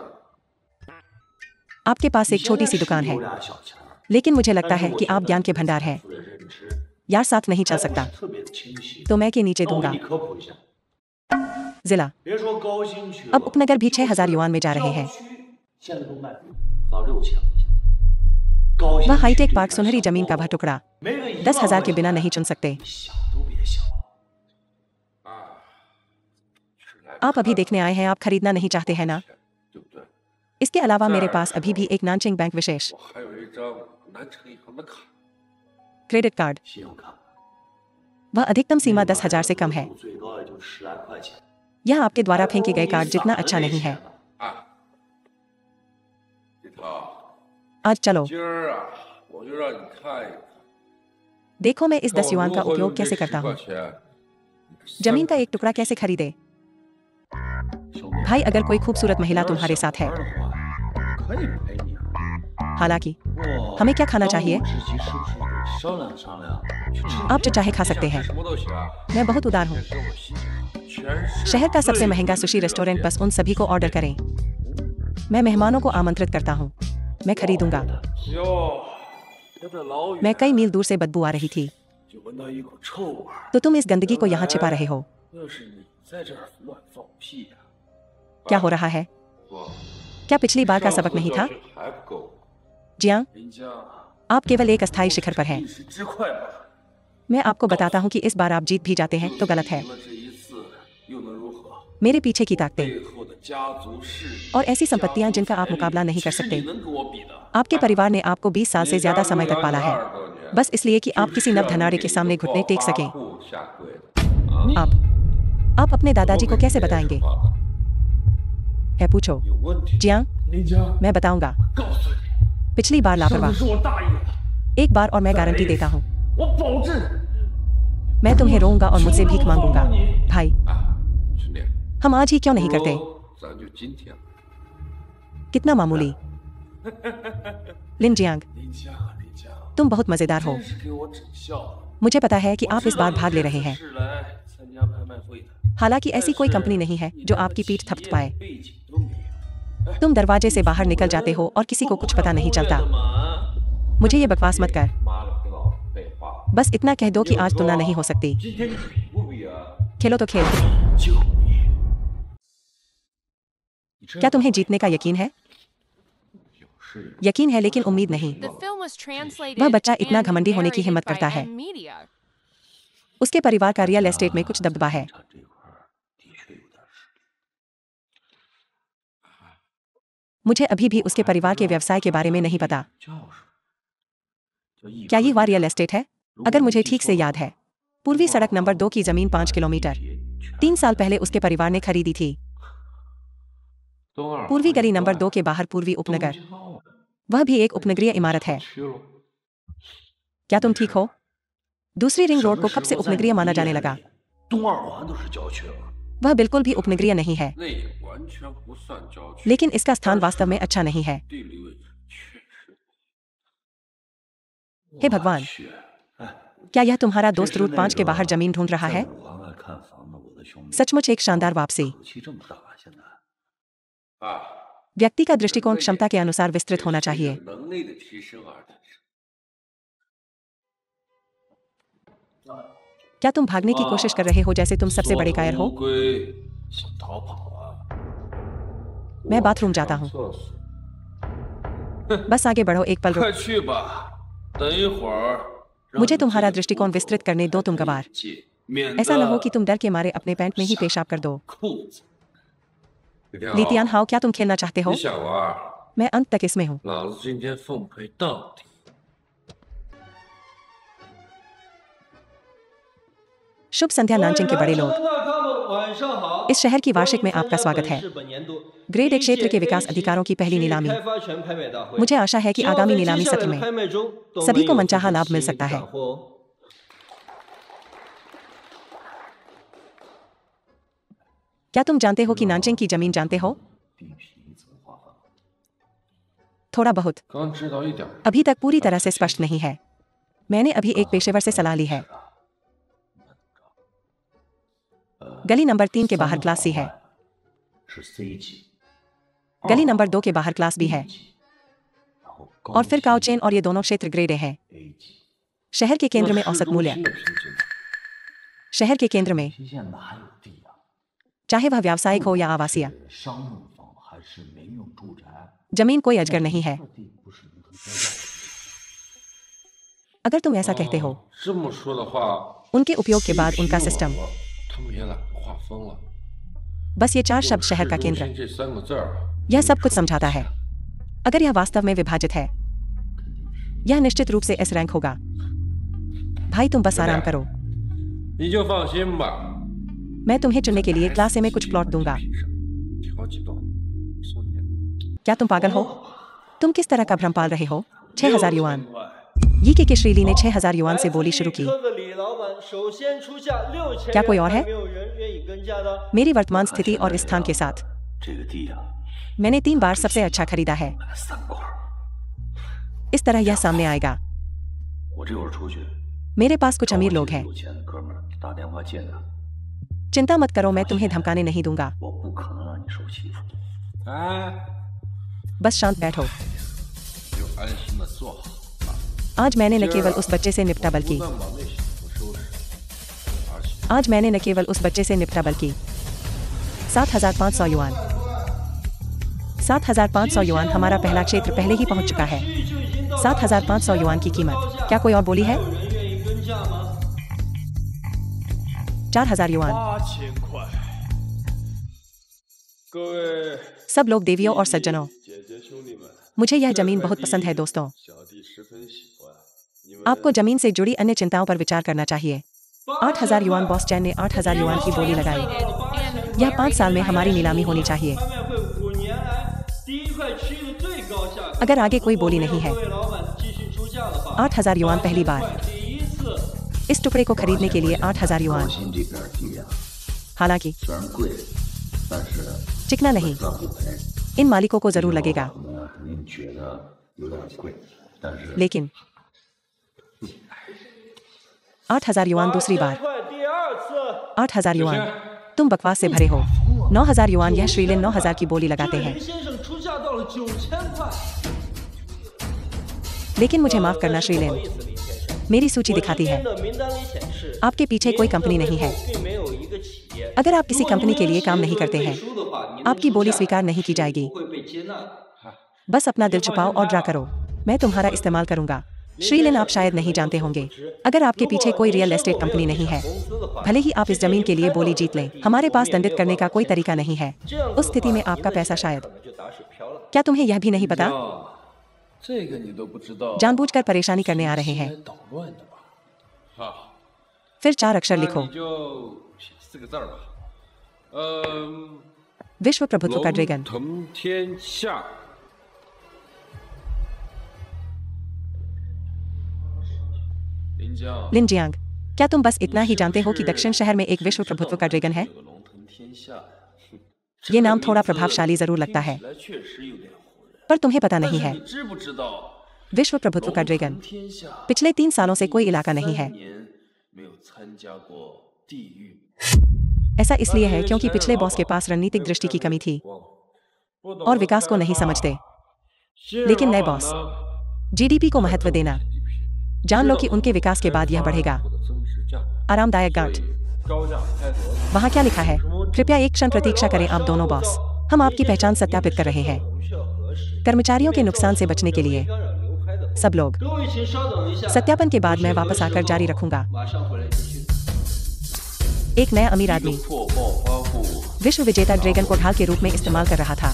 आपके पास एक छोटी सी दुकान है, 有俩小钱儿， लेकिन मुझे लगता है कि आप ज्ञान के भंडार हैं। 我的认知 यार, साथ नहीं चल सकता 特别的清晰。 तो मैं के नीचे 那我给 दूंगा। 你科普一下， जिला। 别说高新区了， अब उपनगर भी 6,000 युआन में जा रहे हैं। 郊区现在都卖到6000块钱。高新 वह 区 हाईटेक 地 पार्क 段 सुनहरी 小 जमीन 多 का वह टुकड़ा 没个1 10,000 के 万 बिना 块 नहीं 钱 चुन सकते। 想都别想。 啊，是来 आप अभी 看 देखने आए हैं, आप खरीदना नहीं चाहते हैं ना? 对不对？ इसके अलावा मेरे पास अभी भी एक नानचिंग बैंक विशेष 我还有一张南城银行的卡， क्रेडिट कार्ड। 信用卡 वह अधिकतम सीमा 10,000 से कम है। 最高也就10来块钱。 यह आपके द्वारा फेंके गए कार्ड जितना अच्छा नहीं है। 啊，李涛， आज चलो 今儿啊，我就让你看一看， देखो मैं इस 10 युआन का 看我如何 उपयोग 用这 कैसे 10 करता 块 हूँ। 钱 जमीन का एक टुकड़ा कैसे खरीदे? 兄弟， भाई, अगर कोई खूबसूरत महिला 要是 तुम्हारे 小 साथ है, 玩的话，可以陪你啊。 हालांकि 不， हमें क्या खाना चाहिए? 当务之急是不是得商量商量？去吃 आप जो चाहे खा सकते 吃 हैं। 什么都行啊， मैं बहुत उदार हूँ। 先生我心情好，全是 शहर का सबसे महंगा सुशी रेस्टोरेंट, बस उन सभी को ऑर्डर करें। मैं मेहमानों को आमंत्रित करता हूँ। मैं खरीदूंगा। 哟，这这老远 मैं कई मील दूर से बदबू आ रही थी, 就闻到一股臭味儿。 तो तुम इस गंदगी को यहाँ छिपा रहे हो। 要是你在这儿乱放屁呀、 क्या हो रहा है? 我 क्या पिछली बार का 上 सबक 次 नहीं 教 था? 训还不够， जियांग, 林江啊， आप केवल एक अस्थायी शिखर पर हैं। 一时之快吧。 मैं आपको बताता हूँ कि इस बार आप जीत भी जाते हैं तो गलत है। 赢了这一次又能如何？ मेरे पीछे की ताकतें 背后的家族势力 और ऐसी संपत्तियां जिनका आप मुकाबला नहीं कर 其实 सकते। 你能跟我比的？ आपके परिवार ने आपको 20 साल से ज्यादा समय तक पाला है, बस इसलिए कि आप किसी नवधनाढ़े के सामने घुटने टेक सकें। आप अपने दादाजी को कैसे बताएंगे? है पूछो। 有问题。 जियांग, 林江， मैं बताऊंगा। 告诉你， पिछली बार 上 लापरवाह, 次是我大意了， एक बार और मैं गारंटी देता हूँ, 我保证。 मैं तुम्हें रोऊंगा और मुझसे भीख मांगूंगा। भाई, 兄弟， हम आज ही क्यों नहीं 不 करते? 如咱就今天。 कितना मामूली। लिन जियांग, 林江啊，林江， तुम बहुत मजेदार हो। 真是给我整笑了。 मुझे पता है कि आप इस बार भाग ले रहे हैं, 是来参加拍卖会的， हालांकि ऐसी कोई कंपनी नहीं है जो आपकी पीठ थपथपाए। 背景都没有。 तुम दरवाजे से बाहर निकल जाते हो और किसी को कुछ पता नहीं चलता। 我嘛 मुझे ये बकवास मत कर, 妈的，别老废话。 बस इतना कह दो कि आज तुलना नहीं हो सकती। 今天你比不比啊？ खेलो तो खेल। 救命！ क्या तुम्हें जीतने का यकीन है? 有事 यकीन है लेकिन उम्मीद नहीं। The film was translated वह बच्चा इतना and घमंडी होने की narrated हिम्मत by करता है। M Media. उसके परिवार का रियल एस्टेट में कुछ दबदबा है। 他这块儿的确有点实力。 मुझे अभी भी उसके परिवार के व्यवसाय के बारे में नहीं पता। 叫什么？叫义 क्या ये 和 वह रियल एस्टेट है? अगर मुझे ठीक से याद है, पूर्वी सड़क नंबर 2 की जमीन 5 किलोमीटर 3 साल पहले उसके परिवार ने खरीदी थी। 冬二 पूर्वी गली नंबर 2 के बाहर पूर्वी उपनगर, वह भी एक उपनगरीय इमारत है। 去了。 क्या तुम ठीक हो? दूसरी रिंग रोड को कब से उपनगरीय माना जाने लगा? 东二环都是郊区了。 वह बिल्कुल भी उपनगरीय नहीं है, 那也完全不算郊区， लेकिन इसका स्थान वास्तव में अच्छा नहीं है। 地理位置确实。 हे भगवान, 去，哎， क्या यह तुम्हारा दोस्त रूट 5 के बाहर जमीन ढूंढ रहा 在 है? 五环外看房的我的兄弟， सचमुच एक शानदार वापसी। 口气这么大啊！现在 啊， व्यक्ति का दृष्टिकोण क्षमता के अनुसार विस्तृत होना चाहिए। 能力的提升而产生。 क्या तुम भागने की कोशिश कर रहे हो जैसे तुम सबसे बड़े कायर हो? 乌龟想逃跑啊！ मैं बाथरूम जाता हूँ। 厕所 बस आगे बढ़ो, एक पल 快 रुक। 去吧，等一会儿。 मुझे तुम्हारा दृष्टिकोण विस्तृत करने दो, तुम गवार। ऐसा न हो कि तुम डर के मारे अपने पैंट में ही पेशाब कर दो। 裤子。 लीतियान हाओ, क्या तुम खेलना चाहते हो? 你想玩？ मैं अंत तक इसमें हूँ। 老子今天奉陪到底。 शुभ संध्या नानचिंग के बड़े लोग। 晚上好。 इस शहर की वार्षिक में आपका स्वागत है। ग्रेड ए क्षेत्र के विकास अधिकारों की पहली नीलामी। मुझे आशा है कि आगामी नीलामी सत्र में सभी को मनचाहा लाभ मिल सकता है। क्या तुम जानते हो कि नानचिंग की जमीन जानते हो? थोड़ा बहुत। 刚知道一点。 अभी तक पूरी तरह से स्पष्ट नहीं है। मैंने अभी एक पेशेवर से सलाह ली है। गली नंबर 3 के बाहर क्लास सी है। 是 C 级。 गली नंबर 2 के बाहर क्लास बी है। और फिर काउचेन और ये दोनों क्षेत्र ग्रेड ए हैं। A 级。 शहर के केंद्र में औसत मूल्य। 市中心的平均。 शहर के केंद्र में, 郫县哪有地呀？ चाहे वह व्यावसायिक हो या आवासीय, 商用房还是民用住宅？ जमीन कोई अजगर नहीं है। 这地不是一个灾害。 अगर तुम ऐसा कहते हो, 这么说的话， उनके उपयोग के बाद उनका सिस्टम, 他们也懒得划分了。 बस ये 4 शब्द शहर का 市中 केंद्र, 心这3个字儿， यह सब कुछ समझाता है। अगर यह वास्तव में विभाजित है, यह निश्चित रूप से एस रैंक होगा। भाई तुम बस आराम करो, 你就放心吧。 मैं तुम्हें चुनने के लिए क्लास ए में कुछ प्लॉट दूंगा। 挑几栋，送你。 क्या तुम पागल हो? तुम किस तरह का भ्रम पाल रहे हो? 6000 युआन। ये के श्रीली ने 6000 युआन से बोली शुरू की। क्या कोई और है? मेरी वर्तमान स्थिति और इस स्थान के साथ 这个地呀， मैंने 3 बार सबसे अच्छा खरीदा है। 3块。 इस तरह यह सामने आएगा। 我这会儿出去， मेरे पास कुछ अमीर लोग हैं। 有钱的哥们儿打电话进来， चिंता मत करो, मैं तुम्हें धमकाने नहीं दूंगा। 我不可能让你受欺负。 哎， बस शांत बैठो। 就安心的坐好。 आज मैंने न केवल उस बच्चे से निपटा बल्कि 不但把那小子收拾，而且 आज मैंने न केवल उस बच्चे से निपटा बल्कि 7500 युआन। 7500 युआन हमारा पहला क्षेत्र पहले ही पहुंच चुका है। 7500 युआन की कीमत। क्या कोई और बोली है? 4000 युआन। 8000块。各位 सब लोग देवियों और सज्जनों, 姐姐兄弟们， मुझे यह जमीन बहुत पसंद है दोस्तों। 小弟十分喜欢。你们 आपको जमीन से जुड़ी अन्य चिंताओं पर विचार करना चाहिए। 8000 युआन। बॉस चैन ने 8000 युआन की बोली लगाई। Translated and यह 5 साल में हमारी नीलामी होनी चाहिए। 拍卖会5年来第一块区域的最高价格。 अगर आगे कोई बोली नहीं है, 各位老板继续出价的话， 8000 युआन पहली बार। 第一次。 इस टुकड़े को खरीदने के लिए 8000 युआन। 新这边地呀， हालांकि 虽然贵，但是 चिकना नहीं, 赚不赔。 इन मालिकों को जरूर लगेगा। 可能肯定觉得有点贵，但是 लेकिन 8000 युआन दूसरी बार। 第二次。 8000 युआन। तुम बकवास से भरे हो। 9000 युआन। यह श्रीलिन 9000 की बोली लगाते हैं। 先生出价到了9000块。 लेकिन मुझे माफ करना श्रीलिन, मेरी सूची दिखाती है 的名单里显示， आपके पीछे कोई कंपनी नहीं है। 并没有一个企业。 अगर आप किसी कंपनी के लिए काम नहीं करते हैं, 输的话，您的 आपकी बोली 出价 स्वीकार नहीं की जाएगी। 不会被接纳。 बस अपना दिल छुपाओ और ड्रा करो, मैं तुम्हारा इस्तेमाल करूंगा। श्रीलिन, आप शायद नहीं जानते होंगे, अगर आपके पीछे कोई रियल एस्टेट कंपनी नहीं है, भले ही आप इस जमीन के लिए बोली जीत लें, हमारे पास दंडित करने का कोई तरीका नहीं है। उस स्थिति में आपका पैसा शायद। 就打水漂了。 क्या तुम्हें यह भी नहीं पता? 这个你都不知道， जानबूझकर परेशानी करने आ रहे हैं। 捣乱的吧？好， फिर 4 अक्षर 那 लिखो। 你就写4个字儿吧。विश्व प्रभुत्व का 龙 ड्रैगन। 腾天下。 临江， लिनजियांग। क्या तुम बस इतना ही जानते हो कि दक्षिण शहर में एक विश्व प्रभुत्व का ड्रैगन है? 这个龙腾天下， ये नाम थोड़ा प्रभावशाली जरूर लगता है, 来确实有点唬人。 पर तुम्हें पता 但 नहीं 是 है, 你知不知道， विश्व प्रभुत्व का 龙 ड्रैगन 腾天下 पिछले 3 सालों से कोई इलाका नहीं है। 3年没有参加过地狱。 ऐसा इसलिए है क्योंकि पिछले बॉस के पास रणनीतिक दृष्टि की कमी थी और विकास को नहीं समझते। लेकिन नए बॉस, जीडीपी को महत्व देना। जान लो कि उनके विकास के बाद यह बढ़ेगा। आरामदायक गांठ। 高价拍得 वहाँ क्या लिखा है? कृपया एक क्षण प्रतीक्षा करें आप दोनों बॉस, हम आपकी पहचान सत्यापित कर रहे हैं। कर्मचारियों के नुकसान से बचने के लिए सब लोग सत्यापन के बाद मैं वापस आकर जारी रखूंगा। एक नया अमीर आदमी विश्व विजेता ड्रैगन को ढाल के रूप में इस्तेमाल कर रहा था।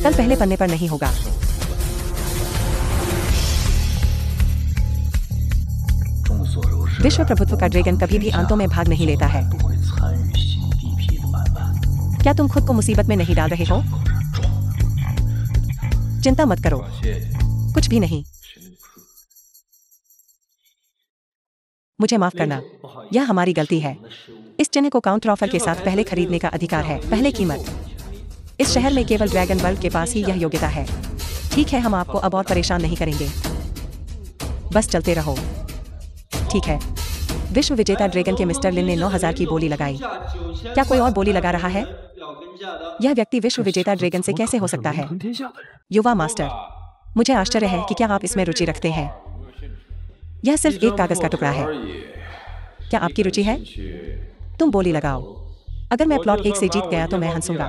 कल पहले पन्ने पर नहीं होगा। विश्व प्रभुत्व का ड्रैगन कभी भी आंतों में भाग नहीं लेता है। क्या तुम खुद को मुसीबत में नहीं डाल रहे हो? चिंता मत करो, कुछ भी नहीं। मुझे माफ करना, यह हमारी गलती है। इस चिन्ह को काउंटर ऑफर के साथ पहले खरीदने का अधिकार है। पहले कीमत। इस शहर में केवल ड्रैगन वर्ल्ड के पास ही यह योग्यता है। ठीक है, हम आपको अब और परेशान नहीं करेंगे, बस चलते रहो। ठीक है। विश्व विजेता ड्रैगन के मिस्टर लिन ने 9000 की बोली लगाई। क्या कोई और बोली लगा रहा है? यह व्यक्ति विश्व विजेता ड्रैगन से कैसे हो सकता है? युवा मास्टर, मुझे आश्चर्य है कि क्या आप इसमें रुचि रखते हैं। यह सिर्फ एक कागज का टुकड़ा है। क्या आपकी रुचि है? तुम बोली लगाओ। अगर मैं प्लॉट 1 से जीत गया तो मैं हंसूंगा।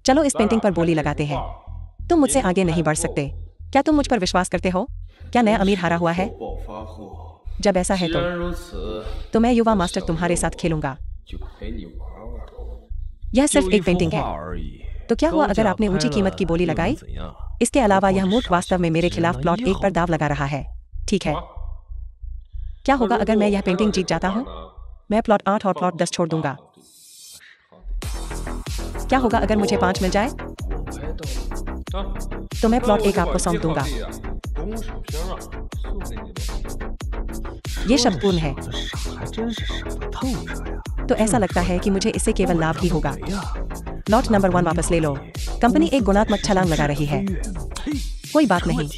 चलो इस पेंटिंग पर बोली लगाते हैं। तुम मुझसे आगे नहीं बढ़ सकते। क्या तुम मुझ पर विश्वास करते हो? क्या नया अमीर हारा हुआ है? जब ऐसा है तो मैं युवा मास्टर तुम्हारे साथ खेलूंगा। यह सिर्फ एक पेंटिंग है। तो क्या हुआ अगर आपने ऊंची कीमत की बोली लगाई? इसके अलावा यह मूर्ख वास्तव में मेरे खिलाफ प्लॉट 1 पर दाव लगा रहा है। ठीक है। क्या होगा अगर मैं यह पेंटिंग जीत जाता हूं? मैं प्लॉट 8 और प्लॉट 10 छोड़ दूंगा। क्या होगा अगर मुझे 5 मिल जाए? तो मैं प्लॉट 1 आपको सौंप दूंगा। ये शब्द पूर्ण है। तो ऐसा लगता है कि मुझे इससे केवल लाभ ही होगा। लॉट नंबर 1 वापस ले लो। कंपनी एक गुणात्मक छलांग लगा रही है। कोई बात नहीं।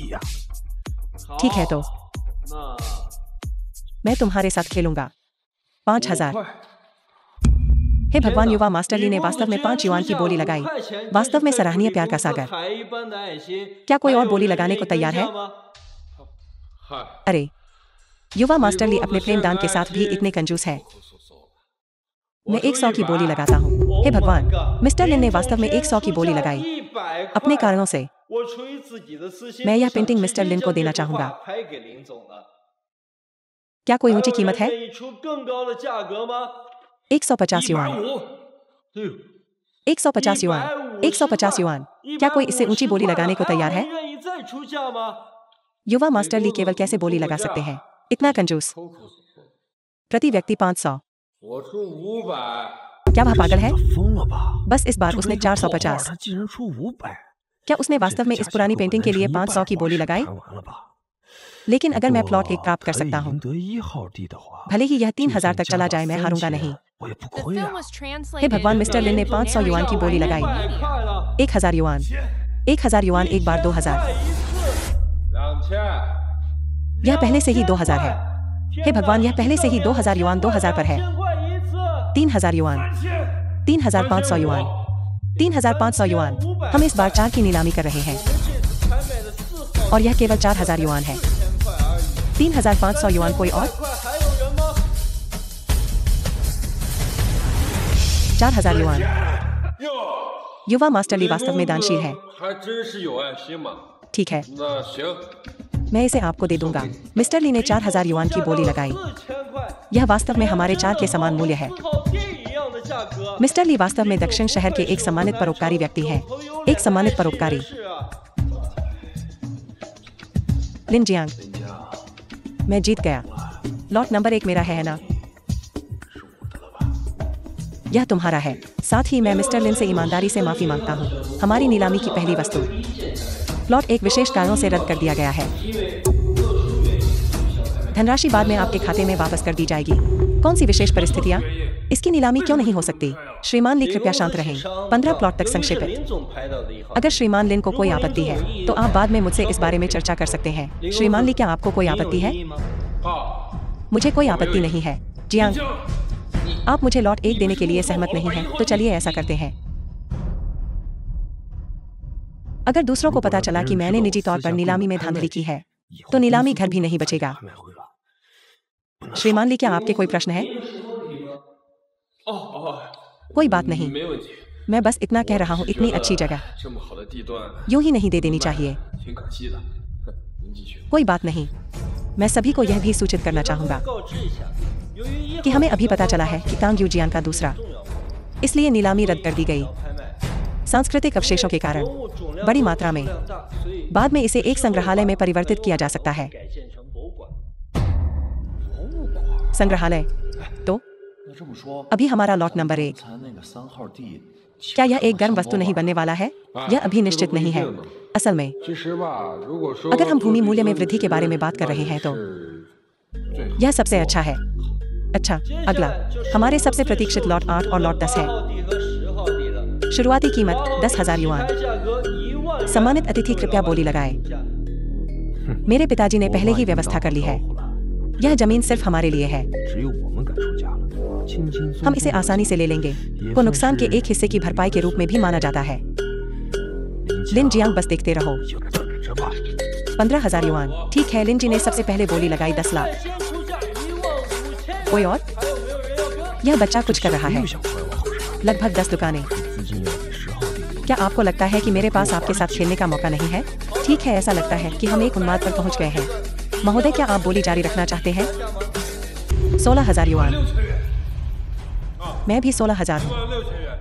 ठीक है, तो मैं तुम्हारे साथ खेलूंगा। 5000। हे भगवान, युवा मास्टर ली ने वास्तव में 5 युआन की बोली लगाई। वास्तव में सराहनीय प्यार का सागर। क्या कोई और बोली लगाने को तैयार है? अरे, युवा मास्टर ली अपने प्रेम दान के साथ भी इतने कंजूस है। मैं 100 की बोली लगाता हूँ। हे भगवान, मिस्टर लिन ने वास्तव में 100 की बोली लगाई। अपने कारणों से मैं यह पेंटिंग मिस्टर लिन को देना चाहूंगा। क्या कोई ऊंची कीमत है? 150 युआन। 150 युआन। 150 युआन। क्या कोई इससे ऊंची बोली लगाने को तैयार है? युवा मास्टर ली केवल कैसे बोली लगा सकते हैं? इतना कंजूस। प्रति व्यक्ति 500। क्या वह पागल है? बस इस बार उसने 450। क्या उसने वास्तव में इस पुरानी पेंटिंग के लिए 500 की बोली लगाई? लेकिन अगर मैं प्लॉट 1 प्राप्त कर सकता हूँ, भले ही यह 3000 तक चला जाए, मैं हारूंगा नहीं। हे भगवान, मिस्टर लिन ने 500 युआन की बोली लगाई। 1000 युआन। 1000 युआन एक बार 2000। यह पहले से ही 2000 है। हे भगवान, यह पहले से ही 2000 युआन 2000 पर है। 3000 युआन। 3500 युआन। 3500 युआन। हम इस बार 4 की नीलामी कर रहे हैं और यह केवल 4000 युआन है। 3500 युआन। कोई और? 4000 युआन। युवा मास्टर ली वास्तव में दानशील है। ठीक है, मैं इसे आपको दे दूंगा। मिस्टर ली ने 4000 युआन की बोली लगाई। यह वास्तव में हमारे 4 के समान मूल्य है। मिस्टर ली वास्तव में दक्षिण शहर के एक सम्मानित परोपकारी व्यक्ति हैं। एक सम्मानित परोपकारी। लिन जियांग, मैं जीत गया। लॉट नंबर 1 मेरा है ना? यह तुम्हारा है। साथ ही मैं मिस्टर लिन से ईमानदारी से माफी मांगता हूँ। हमारी नीलामी की पहली वस्तु प्लॉट 1 विशेष कारणों से रद्द कर दिया गया है। धनराशि बाद में आपके खाते में वापस कर दी जाएगी। कौन सी विशेष परिस्थितियाँ? इसकी नीलामी क्यों नहीं हो सकती? श्रीमान ली, कृपया शांत रहें। 15 प्लॉट तक संक्षेपित। अगर श्रीमान लिन को कोई आपत्ति है तो आप बाद में मुझसे इस बारे में चर्चा कर सकते हैं। श्रीमान ली, क्या आपको कोई आपत्ति है? मुझे कोई आपत्ति नहीं है। जियांग, आप मुझे लॉट 1 देने के लिए सहमत नहीं हैं, तो चलिए ऐसा करते हैं। अगर दूसरों को पता चला कि मैंने निजी तौर पर नीलामी में धांधली की है, तो नीलामी घर भी नहीं बचेगा। श्रीमान ली, क्या आपके कोई प्रश्न है? कोई बात नहीं। मैं बस इतना कह रहा हूँ, इतनी अच्छी जगह 这么好的地段， यूं ही नहीं दे देनी चाहिए। 挺可惜的。您继续。 कोई बात नहीं। मैं सभी को यह भी सूचित करना चाहूँगा 告知一下，由于 कि हमें अभी पता चला है कि तांग यूजियान का दूसरा, इसलिए नीलामी रद्द कर दी गई 拍卖 सांस्कृतिक अवशेषों के कारण 文物总量 बड़ी मात्रा में। 量大，所以 बाद में इसे एक संग्रहालय में परिवर्तित किया जा सकता है। 改建成博物馆。 संग्रहालय तो 那这么说， अभी हमारा लॉट नंबर 1, 才那个3号地， क्या यह एक गर्म वस्तु नहीं बनने वाला है? यह अभी निश्चित नहीं है। असल में 其实吧，如果说 अगर हम भूमि मूल्य में वृद्धि के बारे में बात कर रहे हैं तो 最 यह सबसे अच्छा है। अच्छा, अगला हमारे सबसे प्रतीक्षित लॉट 8 और लॉट 10 है। 号地和10号地了， शुरुआती कीमत 10,000 युआन। 开价格1万元。 सम्मानित अतिथि कृपया बोली लगाए। मेरे पिताजी ने पहले ही व्यवस्था कर ली है। यह जमीन सिर्फ हमारे लिए है। 只有我们敢出价了，轻轻松 हम इसे आसानी से ले लेंगे। को नुकसान के एक हिस्से की भरपाई के रूप में भी माना जाता है। लिन जियांग, बस देखते रहो। 就给这这吧。 15,000 युआन। ठीक है, लिन जी ने सबसे पहले बोली लगाई 10 लाख। 先出价15000 元， कोई और? 还有没有人要跟？ यह बच्चा कुछ कर रहा है। 又想坏我好事， लगभग 10 दुकानें। 资金要比10号地留。 क्या आपको लगता है कि मेरे पास आपके साथ खेलने का मौका नहीं है? ठीक है, ऐसा लगता है कि हम एक उन्माद पर पहुंच गए हैं। महोदय, क्या आप बोली जारी रखना चाहते हैं? 16,000 युआन। 6000元， मैं भी 16,000 हूँ। 6000元，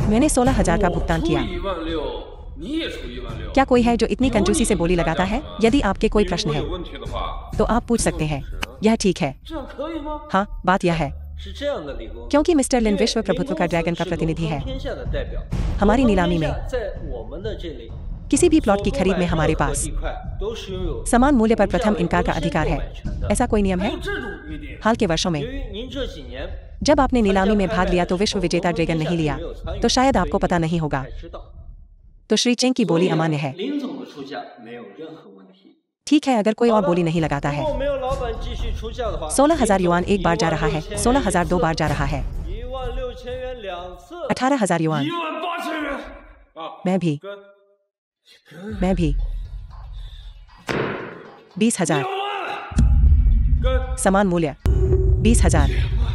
मैंने 16,000 का भुगतान 出 किया। 16000，你也出16000。 क्या कोई है जो इतनी कंजूसी से बोली लगाता है? यदि आपके कोई प्रश्न 如果 है 有问题的话， तो आप पूछ सकते हैं। यह ठीक है। 这样可以吗？ हाँ, बात यह है 是这样的，李工。 क्योंकि मिस्टर लिन विश्व प्रभुत्व का ड्रैगन का प्रतिनिधि है। 天下的代表。 हमारी नीलामी में 在我们的这里， किसी भी प्लॉट की खरीद में हमारे पास 地块都是拥有 समान मूल्य पर प्रथम इनकार का अधिकार है। ऐसा कोई नियम है? 这种规定， हाल के वर्षों में 由于您这几年 जब आपने नीलामी में भाग लिया तो विश्व विजेता ड्रैगन नहीं लिया, तो शायद आपको पता नहीं होगा। 才知道， तो श्री चेंग की बोली अमान्य है। 林总的出价没有任何问题。 ठीक है, अगर कोई और बोली नहीं लगाता 如 है। 果没有老板继续出价的话 16,000 युआन एक बार जा रहा है, 16,000 दो बार जा रहा है, 16000元两次。 18,000 युआन। 18000元。啊， मैं भी 跟 मैं भी 20,000 跟 समान मूल्य 20,000।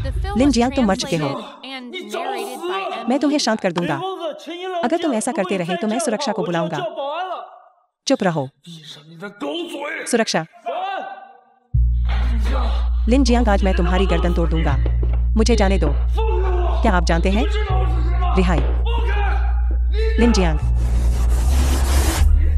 The film Lin was Jiang, तुम मर चुके हो। translated and narrated by M. मैं तुम्हें शांत कर दूंगा। 疯子陈一郎 अगर तुम ऐसा करते रहे तो मैं सुरक्षा को बुलाऊंगा। 叫保安了。 चुप रहो। 闭上你的狗嘴！ सुरक्षा। 保安， लिन जियांग, आज मैं तुम्हारी गर्दन तोड़ दूंगा। मुझे जाने दो। 放开我！ क्या आप जानते हैं? 知道我是谁吗？ रिहाई। 放开！ लिन जियांग,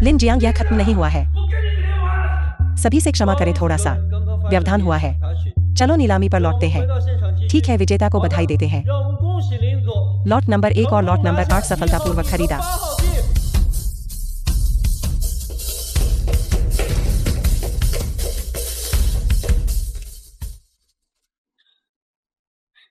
लिन जियांग, यह खत्म नहीं हुआ है। 我跟你连完！ सभी से क्षमा करें, थोड़ा सा 刚刚发 व्यवधान हुआ है। 查询 चलो नीलामी पर लौटते हैं। 回到现场继续 ठीक है, विजेता को बधाई देते हैं। 让我们恭喜林总。 लॉट नंबर 1 और लॉट नंबर 8 सफलतापूर्वक खरीदा। 8号地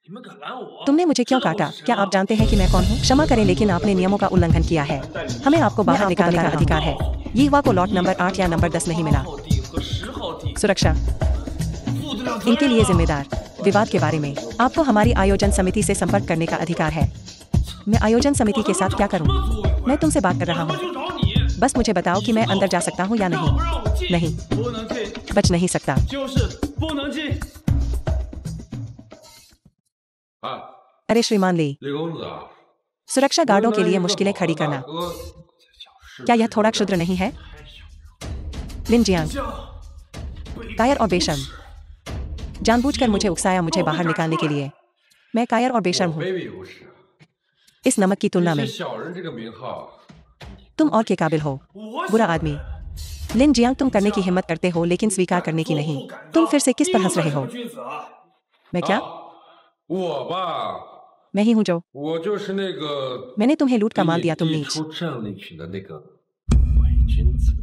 你们敢拦我？ तुमने मुझे क्यों काटा? क्या आप जानते हैं कि मैं कौन हूँ? क्षमा करें, लेकिन आपने नियमों का उल्लंघन किया है। हमें आपको बाहर निकालने का अधिकार है। ये हुआ को लॉट नंबर 8 या नंबर 10 नहीं मिला। 号地和10号地 सुरक्षा 负得了责 इनके 任 लिए 吗？ जिम्मेदार। विवाद के बारे में आपको हमारी आयोजन समिति से संपर्क करने का अधिकार है। मैं आयोजन समिति के साथ क्या करूं? मैं तुमसे बात कर रहा 我 हूं। 就找你。 बस मुझे बताओ कि मैं अंदर जा सकता हूं या 不 नहीं। 让我进， नहीं 不能进， बच नहीं सकता। 就是不能进。啊， अरे श्रीमान ली, 李公子啊， सुरक्षा गार्डों के लिए मुश्किलें खड़ी करना, 哥， क्या यह थोड़ा क्षुद्र नहीं है? लिन जियांग, कायर और बेशर्म, जानबूझकर मुझे उकसाया मुझे बाहर निकालने के लिए। मैं कायर और बेशर्म हूँ 卑鄙无耻！ इस नमक की तुलना 你 में। 是小人这个名号， तुम और के काबिल हो, बुरा आदमी। लिन जियांग, तुम करने की हिम्मत करते हो लेकिन स्वीकार करने की नहीं। तुम फिर से किस पर हंस रहे हो? 君子啊！ मैं क्या? 我吧， मैं ही हूँ जो। 我就是那个 मैंने तुम्हें लूट का 给 माल 你 दिया, तुम 递 नीच। 出战利品的那个伪君子。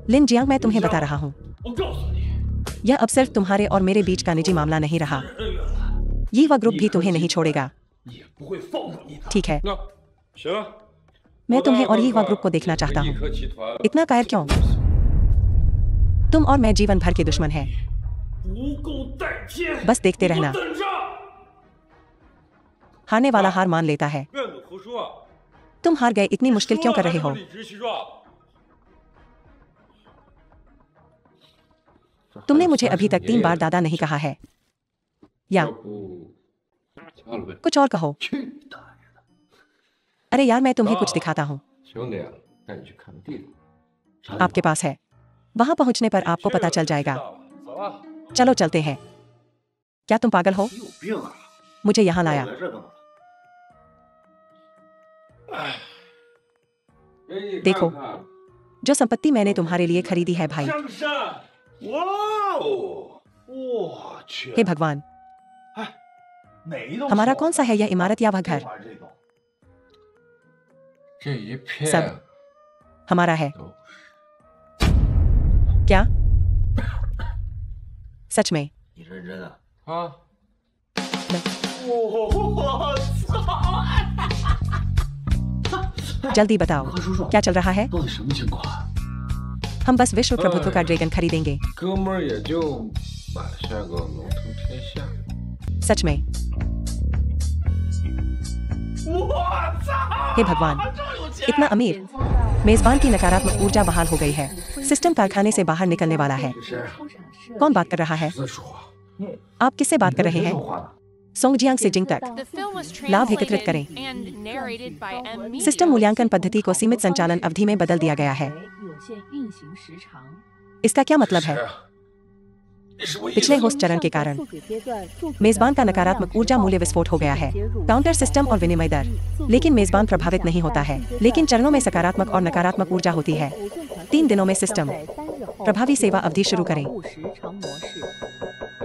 लिन जियांग, मैं तुम्हें बता रहा हूँ, 我告诉你， यह अब सिर्फ तुम्हारे और मेरे बीच का निजी मामला नहीं रहा। 人远了， ये वह ग्रुप भी तुम्हें नहीं छोड़ेगा। 也不会放过你的。 ठीक है, 那行， मैं तुम्हें और ये हुआ ग्रुप को देखना चाहता हूँ। इतना कायर क्यों? तुम और मैं जीवन भर के दुश्मन हैं। 不共戴天， बस देखते रहना। 等着。हारने वाला हार मान लेता है। 别跟胡说。 तुम हार गए, इतनी मुश्किल क्यों कर रहे हो? 理直气壮。 तुमने मुझे अभी तक 3 बार दादा नहीं कहा है। या 要不掐了呗？ कुछ और कहो। अरे यार, मैं तुम्हें कुछ दिखाता हूँ। 兄弟，带你去看看地图。 आपके पास है। वहां पहुंचने पर आपको पता चल जाएगा। 走啊！ चलो चलते हैं। क्या तुम पागल हो? 你有病啊！ मुझे यहाँ लाया। 来这干嘛？ 给你 देखो 看看 जो संपत्ति मैंने तुम्हारे लिए खरीदी है भाई। 上山。哇哦！我去， हे भगवान, 哪一栋 हमारा कौन सा है, यह इमारत या वह घर? 这栋 这一片 सब हमारा है। 都是 क्या? सच में? 你认真啊？ 啊！ 我操！ जल्दी बताओ 何叔叔， क्या चल रहा है? 到底什么情况啊？ हम बस विश्व प्रभुत्व का ड्रैगन खरीदेंगे। 哥们儿也就买下个龙腾天下。 सच में? 我操！ हे भगवान, इतना अमीर। मेजबान की नकारात्मक ऊर्जा बहाल हो गई है। सिस्टम कारखाने से बाहर निकलने वाला है। 谁？ कौन बात कर रहा है? 在说话。 आप किससे बात कर रहे हैं? 说话呢？ सोंगजियांग से जिंग तक। The film was लाभ एकत्रित करें। translated and narrated by M. Media. System मूल्यांकन पद्धति को सीमित संचालन अवधि में बदल दिया गया है। इसका क्या मतलब है? 你什么意 पिछले 思？ होस्ट चरण के कारण मेजबान का नकारात्मक ऊर्जा मूल्य विस्फोट हो गया है। काउंटर सिस्टम और विनिमय दर। लेकिन मेजबान प्रभावित नहीं होता है। लेकिन चरणों में सकारात्मक और नकारात्मक ऊर्जा होती है। 3 दिनों में सिस्टम प्रभावी सेवा अवधि शुरू करें।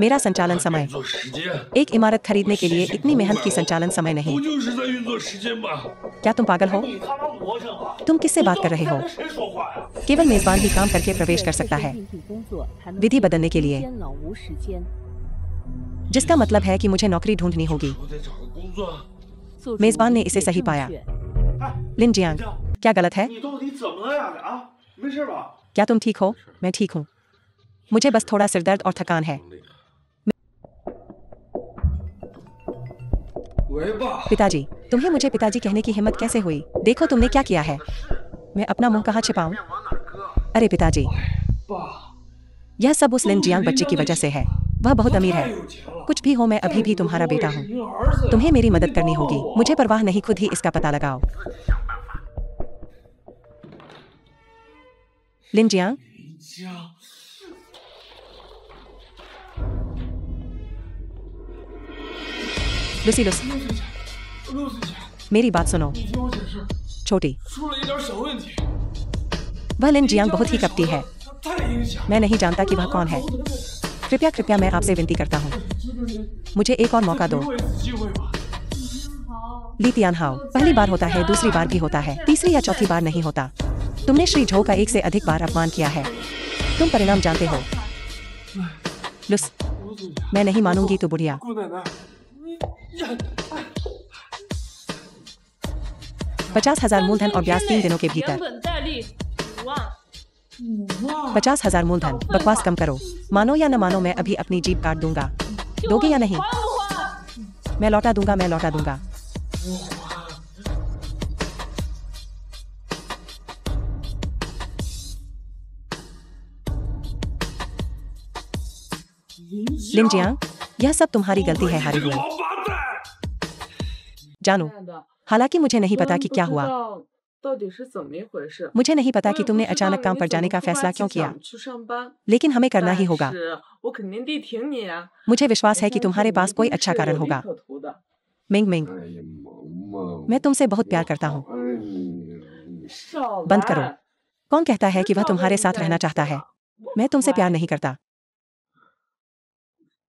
मेरा संचालन समय। 做时间， एक इमारत खरीदने के लिए इतनी मेहनत की संचालन समय नहीं। 不就是在运作时间吗？ क्या तुम पागल हो? 你他妈魔怔了！ तुम किससे बात कर रहे हो? 跟谁说话呀？ केवल मेजबान ही काम करके प्रवेश कर सकता है। विधि बदलने के लिए, जिसका मतलब है कि मुझे नौकरी ढूंढनी होगी। 我得找个工作。 मेजबान ने इसे सही पाया। लिन जियांग, क्या गलत है? 你到底怎么了呀？啊，没事吧？ क्या तुम ठीक हो? मैं ठीक हूँ। मुझे बस थोड़ा सिरदर्द और थकान है। 喂，爸。 पिताजी, तुम्हें मुझे पिताजी कहने की हिम्मत कैसे हुई? देखो तुमने क्या किया है। मैं अपना मुंह कहाँ छिपाऊं? अरे पिताजी, 爸， यह सब उस लिन जियांग बच्चे की वजह से है। वह बहुत अमीर 太 है। 有钱了。 कुछ भी हो, मैं अभी भी तुम्हारा बेटा हूँ। 您儿子呀。 तुम्हें मेरी मदद करनी होगी। मुझे परवाह नहीं, खुद ही इसका पता लगाओ। लिन जियांग, 家 लुसी, 六岁前， मेरी बात सुनो। 你听我解释， छोटी, 出了一点小问题。 वह लिन जियांग बहुत ही कपटी है। 他太影响。 मैं नहीं जानता कि वह कौन है। कृपया कृपया मैं आपसे विनती करता हूँ, मुझे एक और मौका दो। 给我一次机会吧。 ली तियान हाओ, पहली बार होता है, दूसरी बार भी होता है, तीसरी या चौथी बार नहीं होता। तुमने श्री झो का 1 से अधिक बार अपमान किया है। तुम परिणाम जानते हो। लुस, मैं नहीं मानूंगी तो बुढ़िया। 姑奶奶，你 50,000 मूलधन और ब्याज 3 दिनों के 连 भीतर। 本带利5万， 50,000 मूलधन। बकवास कम करो। मानो या न मानो, मैं अभी अपनी जीप काट दूंगा। दोगे या नहीं? 还不还？ मैं लौटा दूंगा, मैं लौटा दूंगा। लिन जियांग, यह सब तुम्हारी गलती है हारी हुई। 王八蛋！ जानू, 亲爱的， हालांकि मुझे नहीं पता कि 我 क्या 不知 हुआ। 道到底是怎么一回事。 मुझे नहीं पता 我 कि 也 तुमने 不知道 अचानक काम 你 पर 怎 जाने 么 का 突 फैसला 发 क्यों 奇 किया, 想去上班， लेकिन हमें करना ही 但 होगा। 是我肯定得听你啊。 मुझे विश्वास है कि 我相信 तुम्हारे 你 पास 一 कोई 定 अच्छा 是 कारण 有利 होगा। 可图的。 मिंग मिंग, 哎呀，萌萌， मैं तुमसे बहुत प्यार करता हूँ। 爱你。 少 बंद करो। 来， कौन कहता है कि वह 知道 तुम्हारे 我 साथ 在 रहना 一起 चाहता है? 了我 मैं तुमसे 不 प्यार 爱 नहीं करता।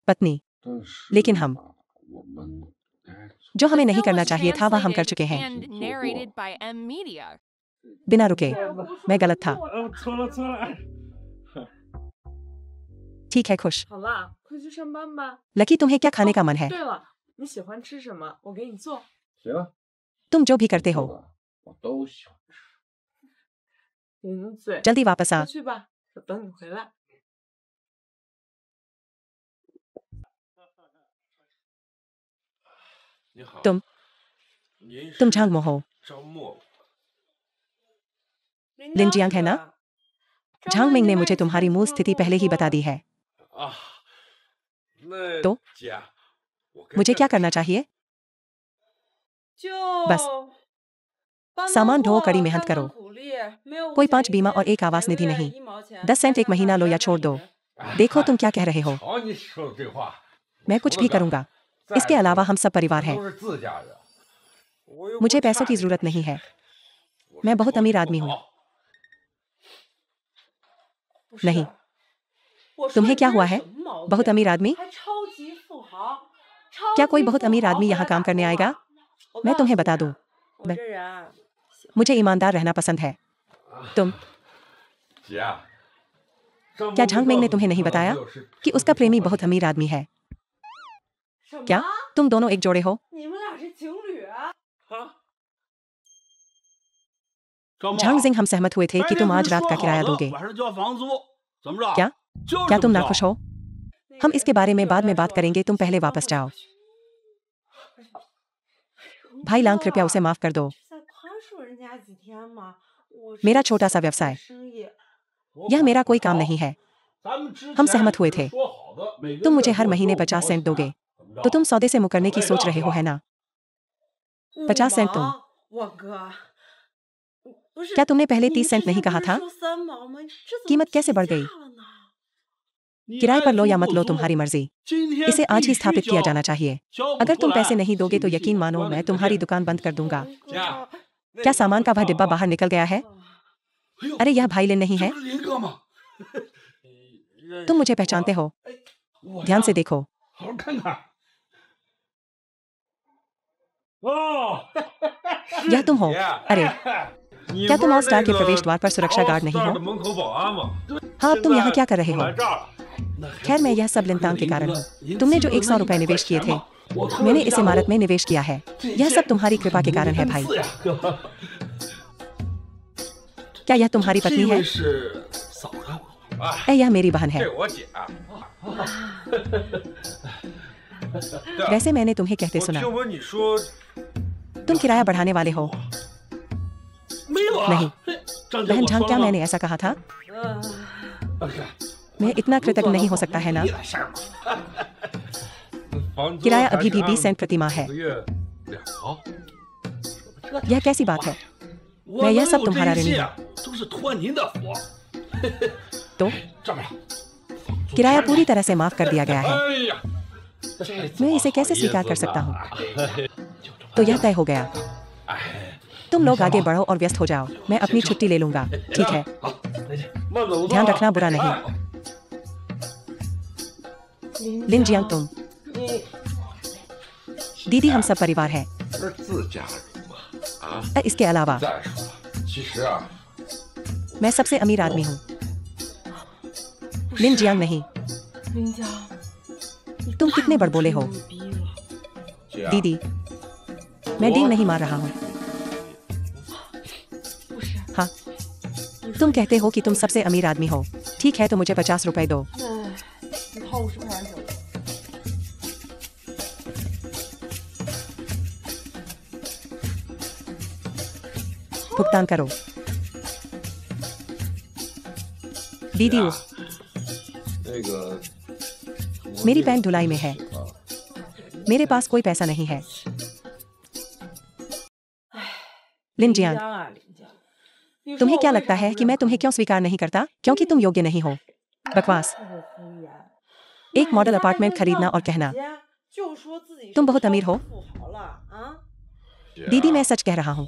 पत्नी, 但是 लेकिन हम 我们该做 जो हमें The नहीं film करना was चाहिए था वह हम कर translated चुके हैं। and narrated by M. Media. बिना रुके, मैं गलत था। 错了错了。 ठीक है, खुश। 好了，快去上班吧。 लकी, तुम्हें क्या खाने का मन है? 对了，你喜欢吃什么？我给你做。行， तुम जो भी करते 做 हो, 的我都喜欢吃。 顶嘴， जल्दी वापस आ। 快去吧，我等你回来。 你好， तुम तुम झांग मो हो। लिन जियांग है ना? झांग मिंग ने मुझे तुम्हारी मूल स्थिति पहले ही बता दी है। तो मुझे क्या करना चाहिए? बस सामान ढो, कड़ी मेहनत करो। कोई 5 बीमा और 1 आवास निधि नहीं। 10 सेंट 1 महीना लो या छोड़ दो। देखो तुम क्या कह रहे हो। मैं कुछ भी करूंगा। इसके अलावा हम सब परिवार हैं। मुझे पैसों की जरूरत नहीं है। मैं बहुत अमीर आदमी हूँ। नहीं, तुम्हें क्या हुआ है? बहुत अमीर आदमी? क्या कोई बहुत अमीर आदमी यहाँ काम करने आएगा? मैं तुम्हें बता दूं, मुझे ईमानदार रहना पसंद है। तुम क्या झांग मिंग ने तुम्हें नहीं बताया कि उसका प्रेमी बहुत अमीर आदमी है? क्या तुम दोनों एक जोड़े हो? झांग जिंग, हम सहमत हुए थे कि तुम आज रात का किराया दोगे। क्या तुम नाखुश हो? हम इसके बारे में बाद में बात करेंगे, तुम पहले वापस जाओ। भाई लांग, कृपया उसे माफ कर दो। मेरा छोटा सा व्यवसाय, यह मेरा कोई काम नहीं है। हम सहमत हुए थे। तुम मुझे हर महीने 50 सेंट दोगे, तो तुम सौदे से मुकरने की सोच रहे हो, है ना? 50 सेंट तुम? क्या तुमने पहले 30 सेंट नहीं कहा था? कीमत कैसे बढ़ गई? किराए पर लो या मत लो, तुम्हारी मर्जी। इसे आज ही स्थापित किया जाना चाहिए। अगर तुम पैसे नहीं दोगे तो यकीन मानो मैं तुम्हारी दुकान बंद कर दूंगा। क्या सामान का वह डिब्बा बाहर निकल गया है? अरे यह भाई लिन नहीं है? तुम मुझे पहचानते हो? ध्यान से देखो। यह तुम हो? अरे क्या तुम ऑल स्टार के प्रवेश द्वार पर सुरक्षा गार्ड नहीं हो? हाँ, तुम यहाँ क्या कर रहे हो? खैर, मैं यह सब लिनतांग के कारण हूँ। तुमने जो 100 रुपए निवेश किए थे, मैंने इस इमारत में निवेश किया है। यह सब तुम्हारी कृपा के कारण है, भाई। क्या यह तुम्हारी पत्नी है? यह मेरी बहन है। वैसे मैंने तुम्हें कहते सुना, तुम किराया बढ़ाने वाले हो। नहीं बहन झांग, क्या मैंने ऐसा कहा था? मैं इतना कृतज्ञ नहीं हो सकता, है ना? किराया अभी भी 20 सेंट प्रति माह है। यह कैसी बात है? मैं यह सब तुम्हारा ऋणी हूँ। तो किराया पूरी तरह से माफ कर दिया गया है। मैं इसे कैसे स्वीकार कर सकता हूँ? तो यह तय हो गया। तुम लोग आगे बढ़ो और व्यस्त हो जाओ। मैं अपनी छुट्टी ले लूंगा, ठीक है? ध्यान रखना, बुरा नहीं। लिन जियांग, तुम? दीदी, हम सब परिवार हैं। इसके अलावा मैं सबसे अमीर आदमी हूँ। लिन जियांग नहीं। तुम कितने बड़बोले हो? दीदी, मैं डींग नहीं मार रहा हूँ। हाँ, तुम कहते हो कि तुम सबसे अमीर आदमी हो। ठीक है, तो मुझे 50 रुपए दो। भुगतान करो। दीदी, मेरी पैंट धुलाई में है। मेरे पास कोई पैसा नहीं है। लिन जियांग, तुम्हें क्या लगता है कि मैं तुम्हें क्यों स्वीकार नहीं करता? क्योंकि तुम योग्य नहीं हो। बकवास। एक मॉडल अपार्टमेंट खरीदना और कहना तुम बहुत अमीर हो। दीदी, मैं सच कह रहा हूँ।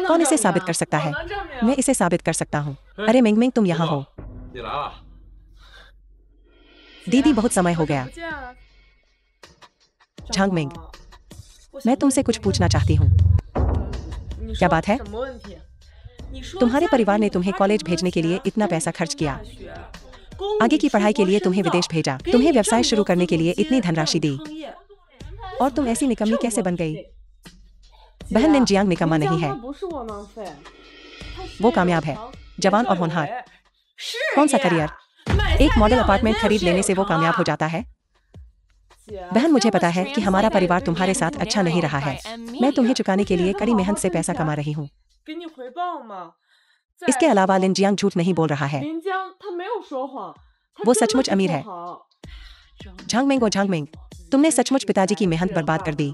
कौन इसे साबित कर सकता है? मैं इसे साबित कर सकता हूँ। अरे मिंग मिंग, तुम यहाँ हो। दीदी, बहुत समय हो गया। झांग मिंग, मैं तुमसे कुछ पूछना चाहती हूँ। क्या बात है? तुम्हारे परिवार ने तुम्हें कॉलेज भेजने के लिए इतना पैसा खर्च किया, आगे की पढ़ाई के लिए तुम्हें विदेश भेजा, तुम्हें व्यवसाय शुरू करने के लिए इतनी धनराशि दी, और तुम ऐसी निकम्मी कैसे बन गई? बहन लिन जियांग निकम्मा नहीं है। वो कामयाब है, जवान और होनहार। कौन सा करियर? एक मॉडल अपार्टमेंट खरीद लेने से वो कामयाब हो जाता है? बहन, मुझे पता है कि हमारा परिवार तुम्हारे साथ अच्छा नहीं रहा है। मैं तुम्हें चुकाने के लिए कड़ी मेहनत से पैसा कमा रही हूँ। इसके अलावा लिन जियांग झूठ नहीं बोल रहा है। वो सचमुच अमीर है। झांगमेंग, तुमने सचमुच पिताजी की मेहनत बर्बाद कर दी।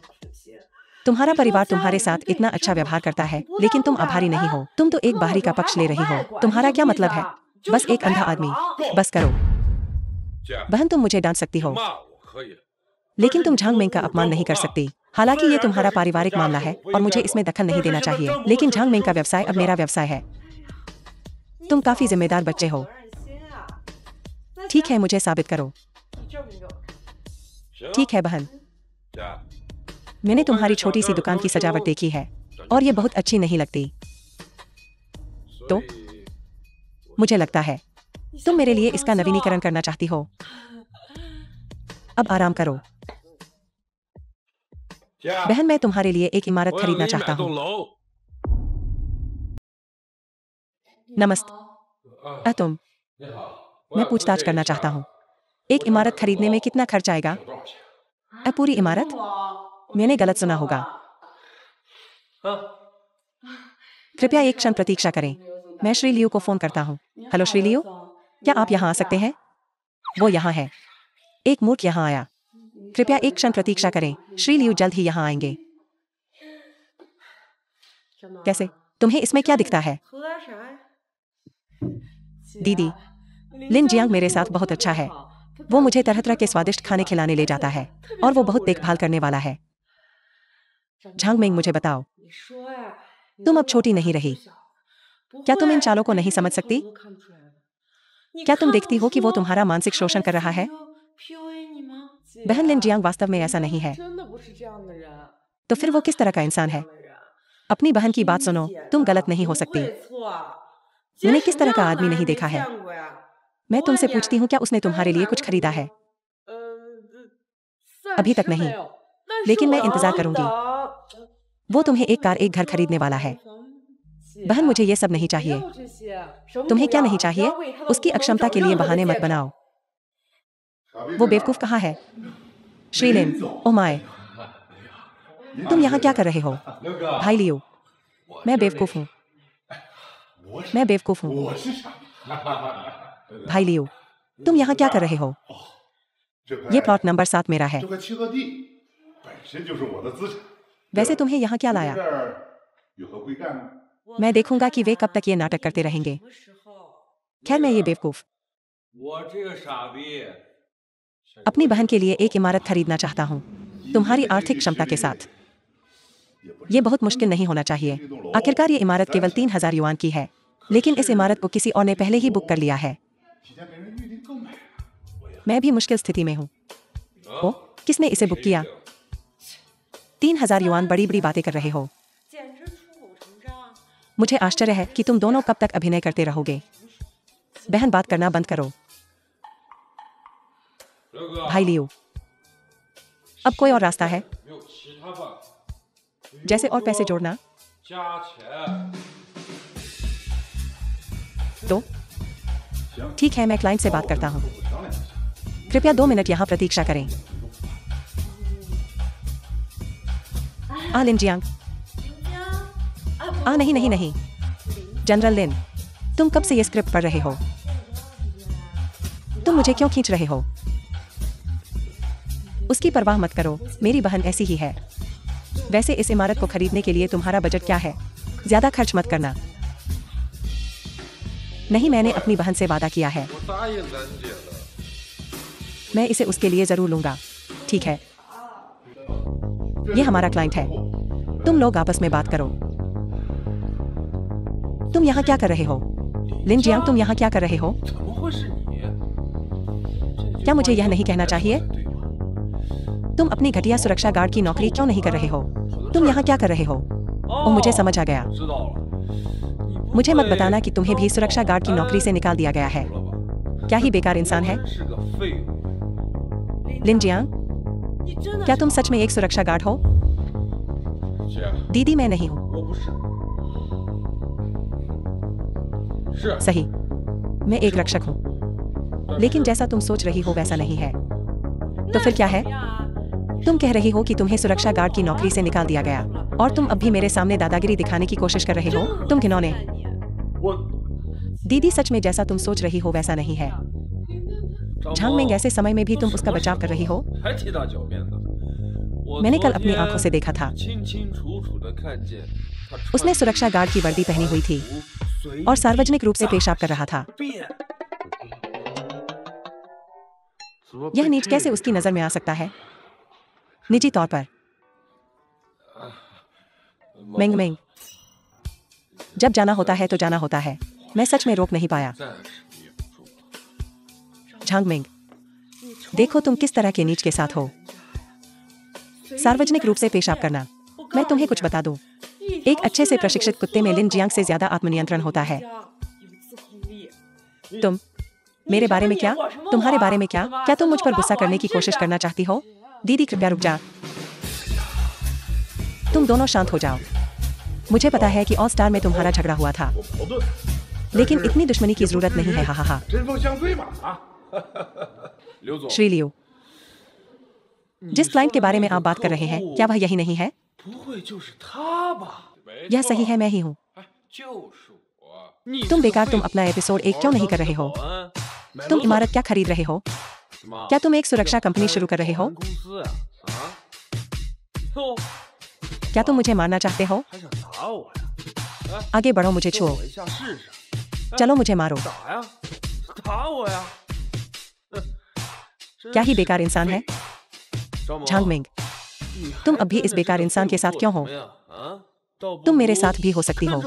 तुम्हारा परिवार तुम्हारे साथ इतना अच्छा व्यवहार करता है, लेकिन तुम आभारी नहीं हो। तुम तो एक बाहरी का पक्ष ले रही हो। तुम्हारा क्या मतलब है? बस एक अंधा आदमी। बस करो। बहन, तुम मुझे डांट सकती हो, लेकिन तुम झांगमेंग का अपमान नहीं कर सकती। हालांकि ये तुम्हारा पारिवारिक मामला है और मुझे इसमें दखल नहीं देना चाहिए, लेकिन झांगमेंग का व्यवसाय अब मेरा व्यवसाय है। तुम काफी जिम्मेदार बच्चे हो। ठीक है, मुझे साबित करो। ठीक है बहन, मैंने तुम्हारी छोटी सी दुकान की सजावट देखी है और ये बहुत अच्छी नहीं लगती। तो मुझे लगता है तुम मेरे लिए इसका नवीनीकरण करना चाहती हो। अब आराम करो। बहन, मैं तुम्हारे लिए एक इमारत खरीदना चाहता हूँ। नमस्ते। तुम, मैं पूछताछ करना चाहता हूँ। एक इमारत खरीदने में कितना खर्च आएगा? पूरी इमारत? मैंने गलत सुना होगा। कृपया एक क्षण प्रतीक्षा करें। मैं श्री लियू को फोन करता हूँ। हेलो श्री लियू, क्या आप यहाँ आ सकते हैं? वो यहाँ है। एक मूर्ख यहाँ आया। कृपया एक क्षण प्रतीक्षा करें। श्री लियू जल्द ही यहाँ आएंगे। कैसे? तुम्हें इसमें क्या दिखता है? दीदी, लिन जियांग मेरे साथ बहुत अच्छा है। वो मुझे तरह तरह के स्वादिष्ट खाने खिलाने ले जाता है और वो बहुत देखभाल करने वाला है। झांगमेंग, मुझे बताओ, तुम अब छोटी नहीं रही। क्या तुम इन चालों को नहीं समझ सकती? क्या तुम देखती हो कि वो तुम्हारा मानसिक शोषण कर रहा है? बहन, लिन जियांग वास्तव में ऐसा नहीं है। तो फिर वो किस तरह का इंसान है? अपनी बहन की बात सुनो, तुम गलत नहीं हो सकती। मैंने किस तरह का आदमी नहीं देखा है। मैं तुमसे पूछती हूँ, क्या उसने तुम्हारे लिए कुछ खरीदा है? अभी तक नहीं, लेकिन मैं इंतजार करूंगी। वो तुम्हें एक कार, एक घर खरीदने वाला है। बहन, मुझे ये सब नहीं चाहिए। तुम्हें क्या नहीं चाहिए? उसकी अक्षमता के लिए बहाने मत बनाओ। वो बेवकूफ कहाँ है? श्रीलिन, ओ माय, तुम यहाँ क्या कर रहे हो? भाई लियो, मैं बेवकूफ हूँ। मैं बेवकूफ हूँ। भाई लियो, तुम यहाँ क्या कर रहे हो? ये प्लॉट नंबर 7 मेरा है। वैसे तुम्हें यहाँ क्या लाया? मैं देखूंगा कि वे कब तक ये नाटक करते रहेंगे। खैर, मैं ये बेवकूफ अपनी बहन के लिए एक इमारत खरीदना चाहता हूँ, तुम्हारी आर्थिक क्षमता के साथ। ये बहुत मुश्किल नहीं होना चाहिए। आखिरकार ये इमारत केवल 3000 युआन की है, लेकिन इस इमारत को किसी और ने पहले ही बुक कर लिया है। मैं भी मुश्किल स्थिति में हूँ। ओ, किसने इसे बुक किया? 3000 युआन, बड़ी बड़ी बातें कर रहे हो। मुझे आश्चर्य है कि तुम दोनों कब तक अभिनय करते रहोगे। बहन, बात करना बंद करो। भाई लियो, अब कोई और रास्ता है? जैसे और पैसे जोड़ना? तो ठीक है, मैं क्लाइंट से बात करता हूँ। कृपया 2 मिनट यहाँ प्रतीक्षा करें। लिन जियांग। नहीं, जनरल लिन, तुम कब से ये स्क्रिप्ट पढ़ रहे हो? तुम मुझे क्यों खींच रहे हो? उसकी परवाह मत करो, मेरी बहन ऐसी ही है। वैसे इस इमारत को खरीदने के लिए तुम्हारा बजट क्या है? ज्यादा खर्च मत करना। नहीं, मैंने अपनी बहन से वादा किया है। मैं इसे उसके लिए जरूर लूंगा। ठीक है, ये हमारा क्लाइंट है। तुम लोग आपस में बात करो। तुम यहाँ क्या कर रहे हो? लिन जियांग, तुम यहाँ क्या कर रहे हो? क्या मुझे यह नहीं कहना चाहिए? तुम अपनी घटिया सुरक्षा गार्ड की नौकरी क्यों नहीं कर रहे हो? तुम यहाँ क्या कर रहे हो? ओ, मुझे समझ आ गया। मुझे मत बताना कि तुम्हें भी सुरक्षा गार्ड की नौकरी से निकाल दिया गया है। क्या ही बेकार इंसान है। लिन जियांग, क्या तुम सच में एक सुरक्षा गार्ड हो? दीदी, मैं नहीं हूँ। सही, मैं एक रक्षक हूँ, लेकिन जैसा तुम सोच रही हो वैसा नहीं है। तो फिर क्या है? तुम कह रही हो कि तुम्हें सुरक्षा गार्ड की नौकरी से निकाल दिया गया और तुम अब भी मेरे सामने दादागिरी दिखाने की कोशिश कर रहे हो। तुम घिनौने। दीदी, सच में जैसा तुम सोच रही हो वैसा नहीं है। झांग मिंग, ऐसे समय में भी तुम उसका बचाव कर रही हो। मैंने कल अपनी आंखों से देखा था। उसने सुरक्षा गार्ड की वर्दी पहनी हुई थी और सार्वजनिक रूप से पेशाब कर रहा था। यह नीच कैसे उसकी नजर में आ सकता है? निजी तौर पर। मिंग मिंग, जब जाना होता है तो जाना होता है। मैं सच में रोक नहीं पाया। झांग मिंग, देखो तुम किस तरह के नीच के साथ हो। सार्वजनिक रूप से पेशाब करना। मैं तुम्हें कुछ बता दूं, एक अच्छे से प्रशिक्षित कुत्ते में लिन जियांग से ज्यादा आत्मनियंत्रण होता है। तुम मेरे बारे में क्या? तुम्हारे बारे में क्या? क्या तुम मुझ पर गुस्सा करने की कोशिश करना चाहती हो? दीदी कृपया रुक जा। तुम दोनों शांत हो जाओ। मुझे पता है कि ऑल स्टार में तुम्हारा झगड़ा हुआ था, लेकिन इतनी दुश्मनी की जरूरत नहीं है। हा हा हा। श्री लियो, जिस क्लाइंट के बारे में आप बात कर रहे हैं, क्या वह यही नहीं है? यह सही है, मैं ही हूँ। तुम बेकार, तुम अपना एपिसोड 1 क्यों नहीं कर रहे हो? तुम इमारत क्या खरीद रहे हो? क्या तुम एक सुरक्षा कंपनी शुरू कर रहे हो? क्या तुम मुझे मारना चाहते हो? आगे बढ़ो, मुझे छुओ। चलो मुझे मारो। क्या ही बेकार इंसान है। झांग मिंग, तुम अब भी इस बेकार इंसान के साथ क्यों हो? तुम मेरे साथ भी हो सकती हो।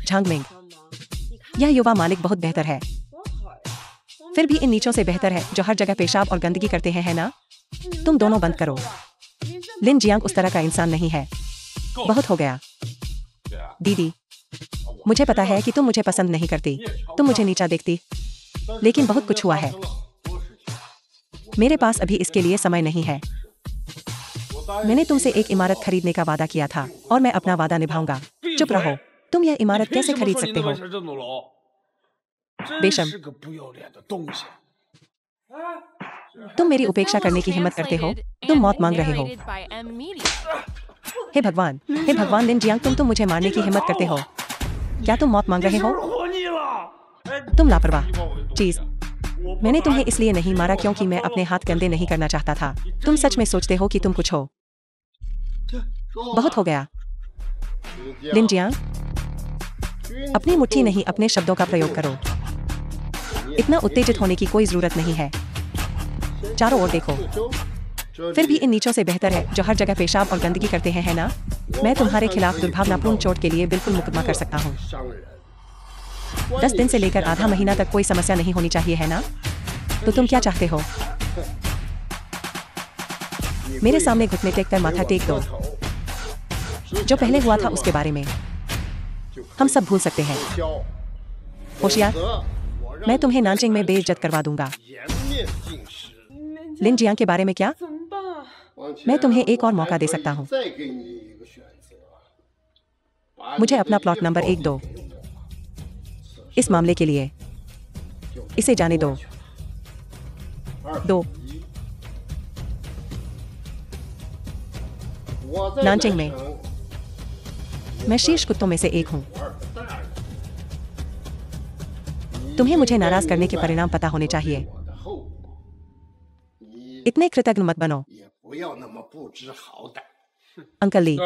झांग मिंग, यह युवा मालिक बहुत बेहतर है, फिर भी इन नीचों से बेहतर है जो हर जगह पेशाब और गंदगी करते हैं, है ना? तुम दोनों बंद करो। लिन जियांग उस तरह का इंसान नहीं है। बहुत हो गया। दीदी, मुझे पता है कि तुम मुझे पसंद नहीं करती, तुम मुझे नीचा देखती, लेकिन बहुत कुछ हुआ है। मेरे पास अभी इसके लिए समय नहीं है। मैंने तुमसे एक इमारत खरीदने का वादा किया था और मैं अपना वादा निभाऊंगा। चुप रहो। तुम यह इमारत कैसे खरीद सकते हो? बेशम, तुम मेरी उपेक्षा करने की हिम्मत करते हो? तुम मौत मांग रहे हो। हे भगवान, हे भगवान, लिन जियांग, तुम मुझे मारने की हिम्मत करते हो? क्या तुम मौत मांग रहे हो? तुम लापरवाह चीज। मैंने तुम्हें इसलिए नहीं मारा क्योंकि मैं अपने हाथ गंदे नहीं करना चाहता था। तुम सच में सोचते हो कि तुम कुछ हो? बहुत हो गया। लिन जियांग, अपनी मुट्ठी नहीं, अपने शब्दों का प्रयोग करो। इतना उत्तेजित होने की कोई जरूरत नहीं है। चारों ओर देखो। फिर भी इन नीचों से बेहतर है जो हर जगह पेशाब और गंदगी करते हैं, है ना? मैं तुम्हारे खिलाफ दुर्भावनापूर्ण चोट के लिए बिल्कुल मुकदमा कर सकता हूँ। 10 दिन से लेकर आधा महीना तक कोई समस्या नहीं होनी चाहिए, है ना? तो तुम क्या चाहते हो? मेरे सामने घुटने टेक कर माथा टेक दो। जो पहले हुआ था उसके बारे में हम सब भूल सकते हैं। होशियार, मैं तुम्हें नानचिंग में बेइज्जत करवा दूंगा। लिन जियांग के बारे में क्या? मैं तुम्हें एक और मौका दे सकता हूँ। मुझे अपना प्लॉट नंबर 1 दो। इस मामले के लिए इसे जाने दो। 2 नानचिंग में मैं शीर्ष कुत्तों में से एक हूँ। तुम्हें मुझे नाराज करने के परिणाम पता होने चाहिए। इतने कृतज्ञ मत बनो। अंकल ली,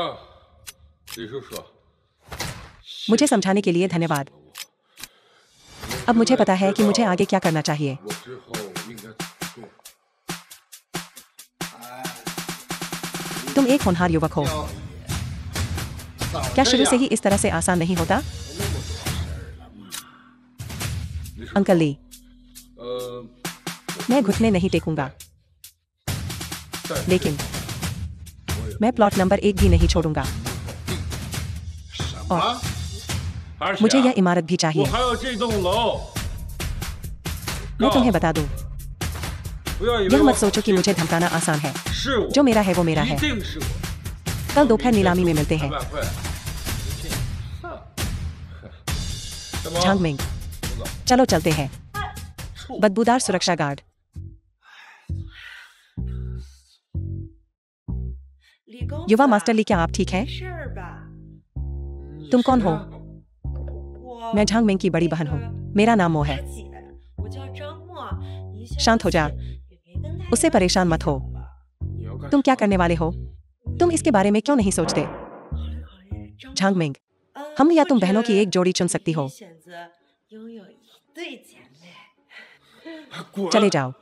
मुझे समझाने के लिए धन्यवाद। अब मुझे पता है कि मुझे आगे क्या करना चाहिए। तुम एक होनहार युवक हो। क्या शुरू से ही इस तरह से आसान नहीं होता? अंकल ली, मैं घुटने नहीं टेकूंगा, लेकिन मैं प्लॉट नंबर 1 भी नहीं छोड़ूंगा। और मुझे यह इमारत भी चाहिए। मैं तुम्हें बता दूं, यह मत सोचो कि मुझे धमकाना आसान है। जो मेरा है वो मेरा है। कल दोपहर नीलामी में मिलते हैं। झांग मिंग, चलो चलते हैं। बदबूदार सुरक्षा गार्ड। युवा मास्टर ली, क्या आप ठीक हैं? तुम कौन हो? मैं झांग मिंग की बड़ी बहन हूँ। मेरा नाम मो है। शांत हो जा, उससे परेशान मत हो। तुम क्या करने वाले हो? तुम इसके बारे में क्यों नहीं सोचते? झांग मिंग, हम या तुम बहनों की एक जोड़ी चुन सकती हो। चले जाओ,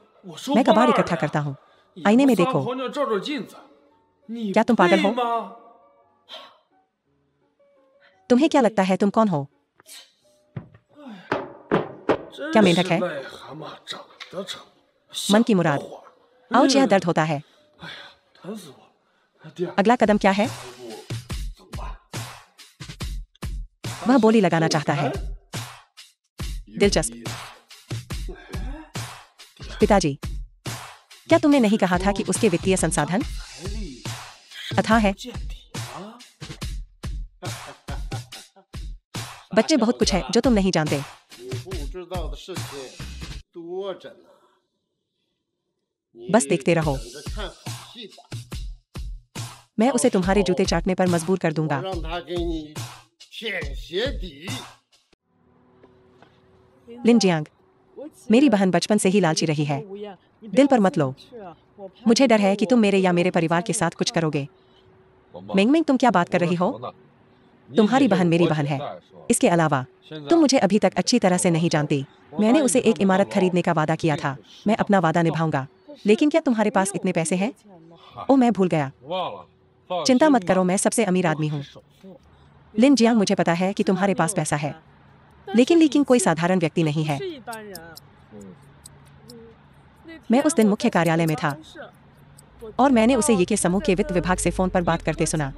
मैं कबाड़ इकट्ठा करता हूँ। आईने में देखो। क्या तुम पागल हो? तुम्हें क्या लगता है तुम कौन हो? क्या मेंढक है? मन की मुराद। आउच, यह दर्द होता है। अगला कदम क्या है? वह बोली लगाना चाहता है। दिलचस्प। पिताजी, क्या तुमने नहीं कहा था कि उसके वित्तीय संसाधन अथाह है? बच्चे, बहुत कुछ है जो तुम नहीं जानते। बस देखते रहो। मैं उसे तुम्हारे जूते चाटने पर मजबूर कर दूंगा। लिन जियांग, मेरी बहन बचपन से ही लालची रही है। दिल पर मत लो। मुझे डर है कि तुम मेरे या मेरे परिवार के साथ कुछ करोगे। मिंग मिंग, तुम क्या बात कर रही हो? तुम्हारी बहन मेरी बहन है। इसके अलावा तुम मुझे अभी तक अच्छी तरह से नहीं जानती। मैंने उसे एक इमारत खरीदने का वादा किया था। मैं अपना वादा निभाऊंगा। लेकिन क्या तुम्हारे पास इतने पैसे हैं? ओह, मैं भूल गया। चिंता मत करो, मैं सबसे अमीर आदमी हूँ। लिन जियांग, मुझे पता है कि तुम्हारे पास पैसा है, लेकिन कोई साधारण व्यक्ति नहीं है। मैं उस दिन मुख्य कार्यालय में था और मैंने उसे ये के समूह के वित्त विभाग से फोन पर बात करते सुना।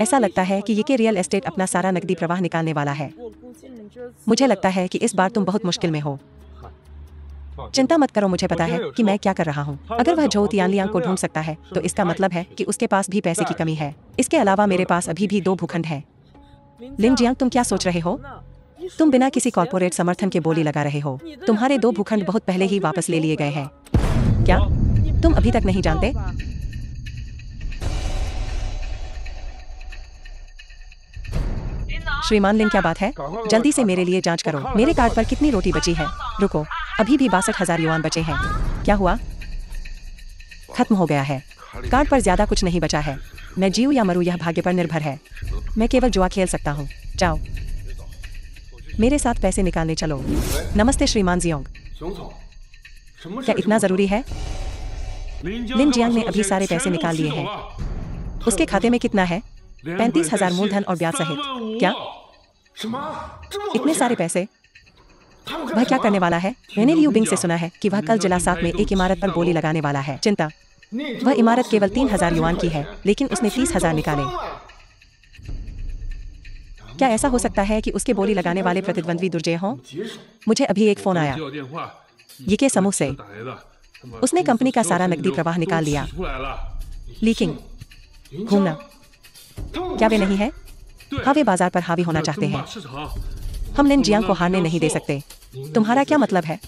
ऐसा लगता है कि ये के रियल एस्टेट अपना सारा नकदी प्रवाह निकालने वाला है। मुझे लगता है कि इस बार तुम बहुत मुश्किल में हो। चिंता मत करो, मुझे पता है कि मैं क्या कर रहा हूँ। अगर वह झोउ तियानलियांग को ढूंढ सकता है तो इसका मतलब है कि उसके पास भी पैसे की कमी है। इसके अलावा मेरे पास अभी भी 2 भूखंड हैं। लिन जियांग, तुम क्या सोच रहे हो? तुम बिना किसी कॉर्पोरेट समर्थन के बोली लगा रहे हो। तुम्हारे 2 भूखंड बहुत पहले ही वापस ले लिए गए हैं। क्या तुम अभी तक नहीं जानते? श्रीमान लिन, क्या बात है? जल्दी से मेरे लिए जांच करो। मेरे कार्ड पर कितनी रोटी बची है? रुको, अभी भी 62,000 युआन बचे हैं। क्या हुआ? खत्म हो गया है। कार्ड पर ज्यादा कुछ नहीं बचा है। मैं जीव या मरूं, यह भाग्य पर निर्भर है। मैं केवल जुआ खेल सकता हूँ। जाओ, मेरे साथ पैसे निकालने चलो। नमस्ते श्रीमान जियोंग, क्या इतना जरूरी है? लिन जियांग ने अभी सारे पैसे निकाल लिए हैं। उसके खाते में कितना है? 35,000 मूलधन और ब्याज सहित। क्या इतने सारे पैसे? वह क्या करने वाला है? मैंने लियू बिंग से सुना है कि वह कल जिला 7 में एक इमारत पर बोली लगाने वाला है। चिंता, वह इमारत केवल 3,000 युआन की है, लेकिन उसने 30,000 निकाले। क्या ऐसा हो सकता है कि उसके बोली लगाने वाले प्रतिद्वंद्वी दुर्जय हों? मुझे अभी एक फोन आया ये के समूह से। उसने कंपनी का सारा नकदी प्रवाह निकाल लिया। लीकिंग, घूमना, क्या वे नहीं है? हाँ, वे बाजार पर हावी होना चाहते हैं। हम लिन जियांग को हारने नहीं दे सकते। तुम्हारा क्या मतलब है?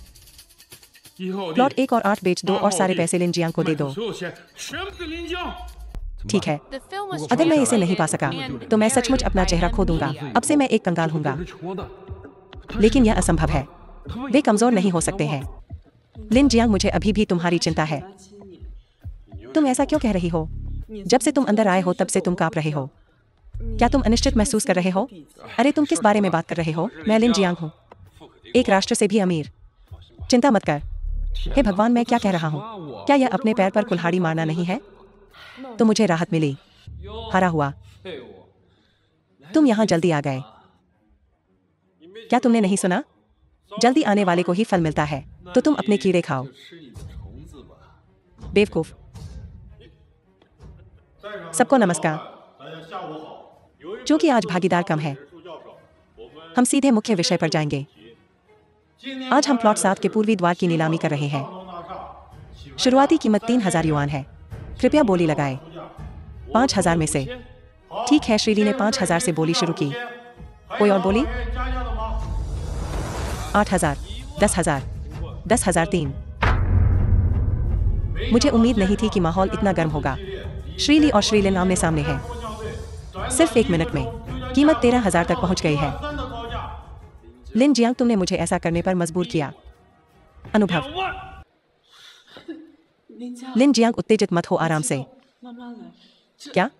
प्लॉट 1 और 8 बेच दो और सारे पैसे लिन जियांग को दे दो। ठीक है, अगर मैं इसे नहीं पा सका तो मैं सचमुच अपना चेहरा खो दूंगा। अब से मैं एक कंगाल हूंगा। लेकिन यह असंभव है। वे कमजोर नहीं हो सकते हैं। लिन जियांग, मुझे अभी भी तुम्हारी चिंता है। तुम ऐसा क्यों कह रही हो? जब से तुम अंदर आए हो तब से तुम कांप रहे हो। क्या तुम अनिश्चित महसूस कर रहे हो? अरे, तुम किस बारे में बात कर रहे हो? मैं लिन जियांग हूँ, एक राष्ट्र से भी अमीर। चिंता मत कर। हे भगवान, मैं क्या कह रहा हूँ? क्या यह अपने पैर पर कुल्हाड़ी मारना नहीं है? तो मुझे राहत मिली। हरा हुआ। तुम यहाँ जल्दी आ गए। क्या तुमने नहीं सुना? जल्दी आने वाले को ही फल मिलता है। तो तुम अपने कीड़े खाओ, बेवकूफ। सबको नमस्कार। चूंकि आज भागीदार कम है, हम सीधे मुख्य विषय पर जाएंगे। आज हम प्लॉट 7 के पूर्वी द्वार की नीलामी कर रहे हैं। शुरुआती कीमत 3,000 युआन है। कृपया बोली लगाए 5,000 में से। ठीक है, श्रीली ने 5,000 से बोली शुरू की। कोई और बोली? 8,000, 10,000, 10,003, मुझे उम्मीद नहीं थी कि माहौल इतना गर्म होगा। श्रीली और श्रीलिन आमने सामने हैं। सिर्फ 1 मिनट में कीमत 13,000 तक पहुंच गई है। लिन जियांग, तुमने मुझे ऐसा करने पर मजबूर किया। अनुभव। लिन जियांग, उत्तेजित मत हो, आराम से। क्या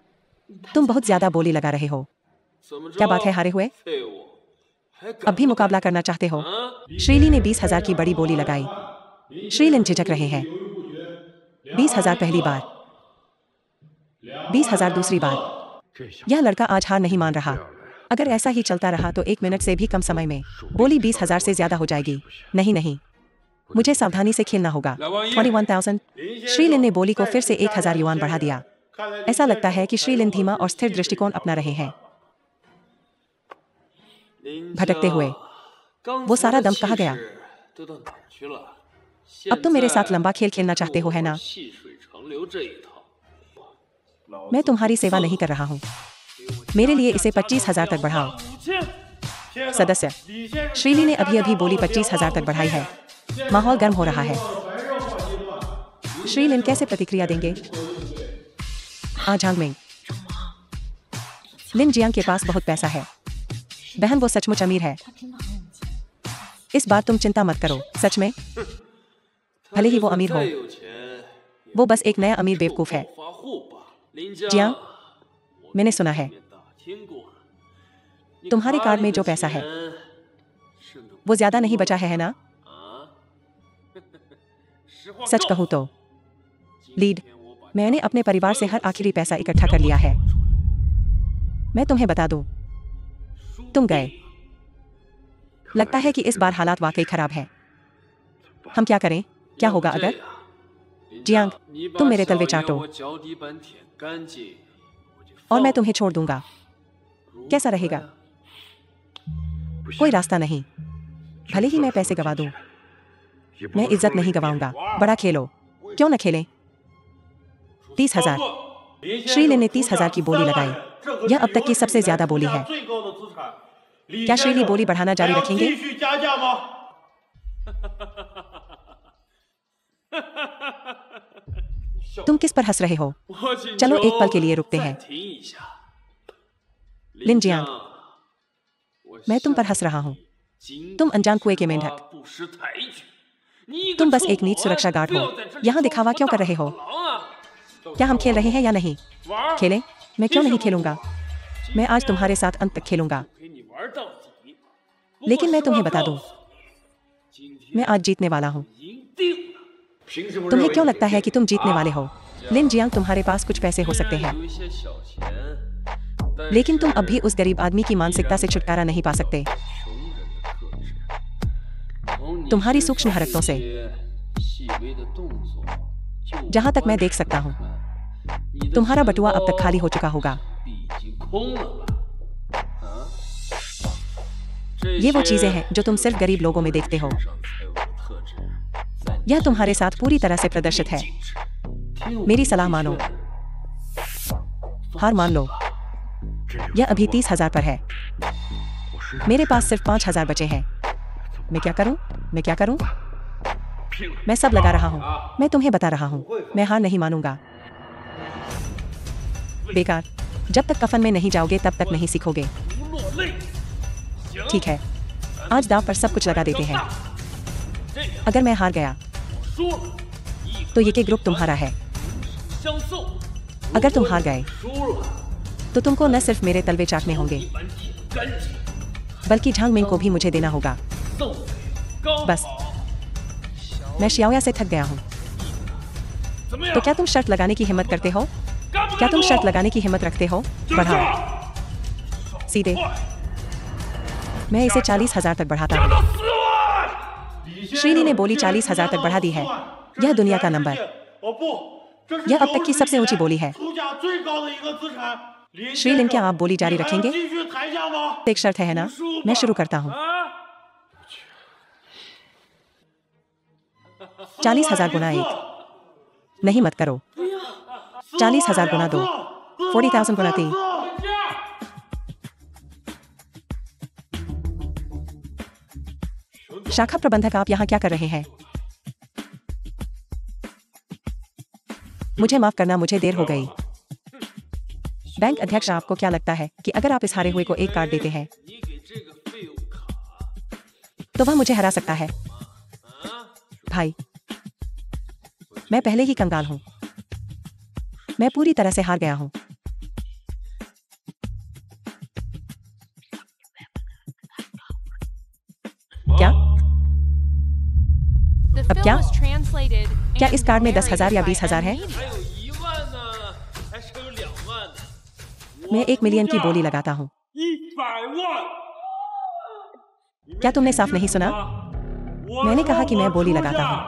तुम बहुत ज्यादा बोली लगा रहे हो? क्या बात है, हारे हुए अब भी मुकाबला करना चाहते हो? श्रीली ने 20,000 की बड़ी बोली लगाई। श्रीलिन झिझक रहे हैं। 20,000 पहली बार, 20,000 दूसरी बार। यह लड़का आज हार नहीं मान रहा। अगर ऐसा ही चलता रहा तो 1 मिनट से भी कम समय में बोली 20,000 से ज्यादा हो जाएगी। नहीं नहीं, मुझे सावधानी से खेलना होगा। 21,000। श्रीलिन ने बोली को फिर से 1,000 युआन बढ़ा दिया। ऐसा लगता है कि श्रीलिन धीमा और स्थिर दृष्टिकोण अपना रहे हैं। भटकते हुए वो सारा दम कहाँ गया? अब तुम मेरे साथ लंबा खेल खेलना चाहते हो, है ना? मैं तुम्हारी सेवा नहीं कर रहा हूँ। मेरे लिए इसे 25,000 तक बढ़ाओ। सदस्य श्रीली ने अभी अभी बोली 25,000 तक बढ़ाई है। माहौल गर्म हो रहा है। श्रीलिन कैसे प्रतिक्रिया देंगे? झांग मिंग। लिन जियांग के पास बहुत पैसा है। बहन, वो सचमुच अमीर है। इस बार तुम चिंता मत करो। सच में, भले ही वो अमीर हो, वो बस एक नया अमीर बेवकूफ है। जियांग, मैंने सुना है तुम्हारे कार्ड में जो पैसा है वो ज्यादा नहीं बचा है ना? सच कहूं तो लीड, मैंने अपने परिवार से हर आखिरी पैसा इकट्ठा कर लिया है। मैं तुम्हें बता दूं, तुम गए। लगता है कि इस बार हालात वाकई खराब हैं। हम क्या करें? क्या होगा अगर? जियांग, तुम मेरे तलवे चाटो और मैं तुम्हें छोड़ दूंगा। कैसा रहेगा? कोई रास्ता नहीं। भले ही मैं पैसे गवा दूं, मैं इज्जत नहीं गवाऊंगा। बड़ा खेलो। क्यों न खेलें? 30,000। श्रीलिन ने 30,000 की बोली लगाई। यह अब तक की सबसे ज्यादा बोली है। क्या श्रीली बोली बढ़ाना जारी रखेंगे? तुम किस पर हंस रहे हो? चलो एक पल के लिए रुकते हैं। लिन जियांग, मैं तुम पर हंस रहा हूं। तुम अनजान कुएं के मेंढक। तुम बस एक नीच सुरक्षा गार्ड हो। यहां दिखावा क्यों कर रहे हो? क्या हम खेल रहे हैं या नहीं? खेलें? मैं क्यों नहीं खेलूंगा? मैं आज तुम्हारे साथ अंत तक खेलूंगा। लेकिन मैं तुम्हें बता दूं, मैं आज जीतने वाला हूं। तुम्हें क्यों लगता है कि तुम जीतने वाले हो? लिन जियांग, तुम्हारे पास कुछ पैसे हो सकते हैं, लेकिन तुम अब भी उस गरीब आदमी की मानसिकता से छुटकारा नहीं पा सकते। तुम्हारी सूक्ष्म हरकतों से, जहां तक मैं देख सकता हूं, तुम्हारा बटुआ अब तक खाली हो चुका होगा। ये वो चीजें हैं जो तुम सिर्फ गरीब लोगों में देखते हो। यह तुम्हारे साथ पूरी तरह से प्रदर्शित है। मेरी सलाह मानो, हार मान लो। यह अभी 30,000 पर है। मेरे पास सिर्फ 5,000 बचे हैं। मैं क्या करूं? मैं क्या करूं? मैं सब लगा रहा हूं। मैं तुम्हें बता रहा हूं, मैं हार नहीं मानूंगा। बेकार। जब तक कफन में नहीं जाओगे तब तक नहीं सीखोगे। ठीक है, आज दांव पर सब कुछ लगा देते हैं। अगर मैं हार गया तो ये के ग्रुप तुम्हारा है। अगर तुम हार गए तो तुमको न सिर्फ मेरे तलवे चाटने होंगे, बल्कि झांग मिंग को भी मुझे देना होगा। बस, मैं शियाओया से थक गया हूं। तो क्या तुम शर्त लगाने की हिम्मत करते हो? क्या तुम शर्त लगाने की हिम्मत रखते हो? बढ़ाओ। सीधे। मैं इसे 40,000 तक बढ़ाता हूं। श्रीली ने बोली 40,000 तक बढ़ा दी है। यह दुनिया का नंबर। यह अब तक की सबसे ऊंची बोली है। श्रीलिन, क्या आप बोली जारी रखेंगे? एक शर्त है ना? मैं शुरू करता हूं। 40,000 गुना 1। नहीं, मत करो। 40,000 गुना 2। 40,000 गुना 3। शाखा प्रबंधक, आप यहाँ क्या कर रहे हैं? मुझे माफ करना, मुझे देर हो गई। बैंक अध्यक्ष, आपको क्या लगता है कि अगर आप इस हारे हुए को एक कार्ड देते हैं तो वह मुझे हरा सकता है? भाई, मैं पहले ही कंगाल हूं। मैं पूरी तरह से हार गया हूं। क्या? The अब film क्या? was translated क्या इस and कार्ड में 10,000 या narrated by 20,000 है? M Media. 1万呢，还剩有2万呢。 मैं 1 मिलियन की बोली लगाता हूं। 100万。 क्या तुमने साफ नहीं सुना? मैंने कहा कि मैं बोली लगाता हूं।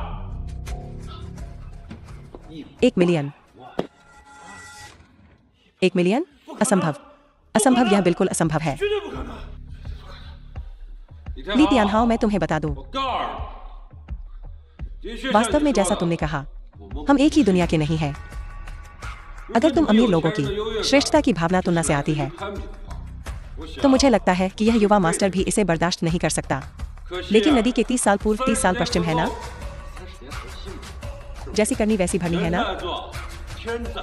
1 मिलियन। 1 मिलियन? असंभव। असंभव, यह बिल्कुल असंभव है। 绝对不可能！你看 ली तियानहाओ, मैं तुम्हें बता दूं, 我告诉你，的确像 वास्तव में 你 जैसा 说 तुमने 的， कहा, 我们 हम एक ही दुनिया के नहीं हैं। अगर तुम अमीर लोगों की श्रेष्ठता की भावना तुलना से आती है, 攀比的话，我想 तो मुझे लगता है कि यह युवा मास्टर भी इसे बर्दाश्त नहीं कर सकता। 可惜 लेकिन 啊 नदी के 30 साल पूर्व 30 साल पश्चिम है ना? 30年河西， जैसी करनी वैसी भरनी है 人 ना? 在做，天在。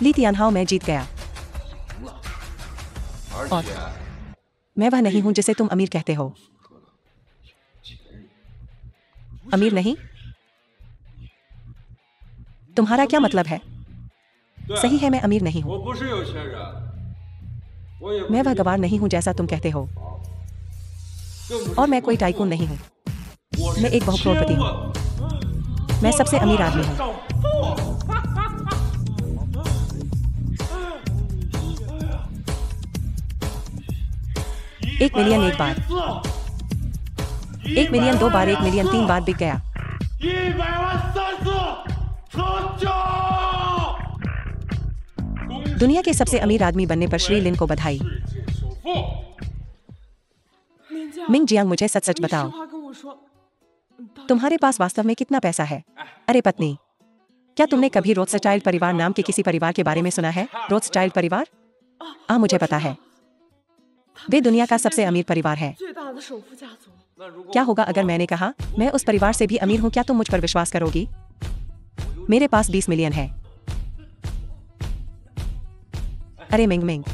ली तियानहाओ, मैं जीत गया। 而 और 且 मैं वह नहीं हूं जिसे तुम अमीर कहते हो। अमीर नहीं? तुम्हारा क्या मतलब है? 对 सही है, मैं अमीर नहीं हूं। 我不是有钱人，我也不 मैं 是 वह गवार नहीं हूं जैसा तुम कहते हो। 更不是 और मैं कोई टाइकून नहीं हूं। 我 मैं 是 एक बहुकरोड़पति 千 हूं। 万 मैं सबसे अमीर आदमी हूं। 首富。 1 मिलियन एक बार, 1 मिलियन 2 बार, 1 मिलियन 3 बार बिक गया। 100万3次，成交！ दुनिया के सबसे अमीर आदमी बनने पर श्री लिन को बधाई। 世界首富， मिंग जियांग, मुझे सच सच 你实 बताओ, 话跟我说，तुम्हारे पास वास्तव में कितना पैसा है? अरे पत्नी, क्या तुमने कभी रोथस्चाइल्ड परिवार नाम के किसी परिवार के बारे में सुना है? रोथस्चाइल्ड परिवार? मुझे पता है। वे दुनिया का सबसे अमीर परिवार है। 最大的首富家族。 那如果 क्या होगा अगर मैंने कहा मैं उस परिवार से भी अमीर हूं? क्या तुम मुझ पर विश्वास करोगी? मेरे पास 20 मिलियन है। अरे मिंग मिंग,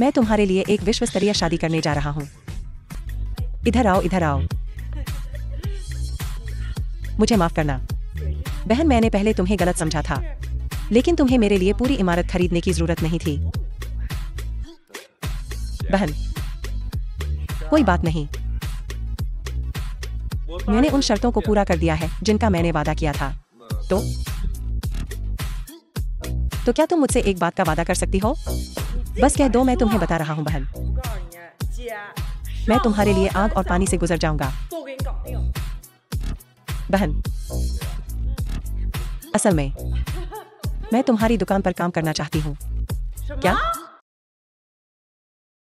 मैं तुम्हारे लिए एक विश्व स्तरीय शादी करने जा रहा हूं। इधर आओ, इधर आओ। मुझे माफ करना बहन, मैंने पहले तुम्हें गलत समझा था, लेकिन तुम्हें मेरे लिए पूरी इमारत खरीदने की जरूरत नहीं थी। बहन, कोई बात नहीं, मैंने उन शर्तों को पूरा कर दिया है जिनका मैंने वादा किया था। तो क्या तुम मुझसे एक बात का वादा कर सकती हो? बस कह दो, मैं तुम्हें बता रहा हूं बहन, 我告诉你，姐， मैं तुम्हारे लिए आग और पानी से गुजर जाऊंगा। 都给你搞定。 बहन, असल में मैं तुम्हारी दुकान पर काम करना चाहती हूँ। क्या?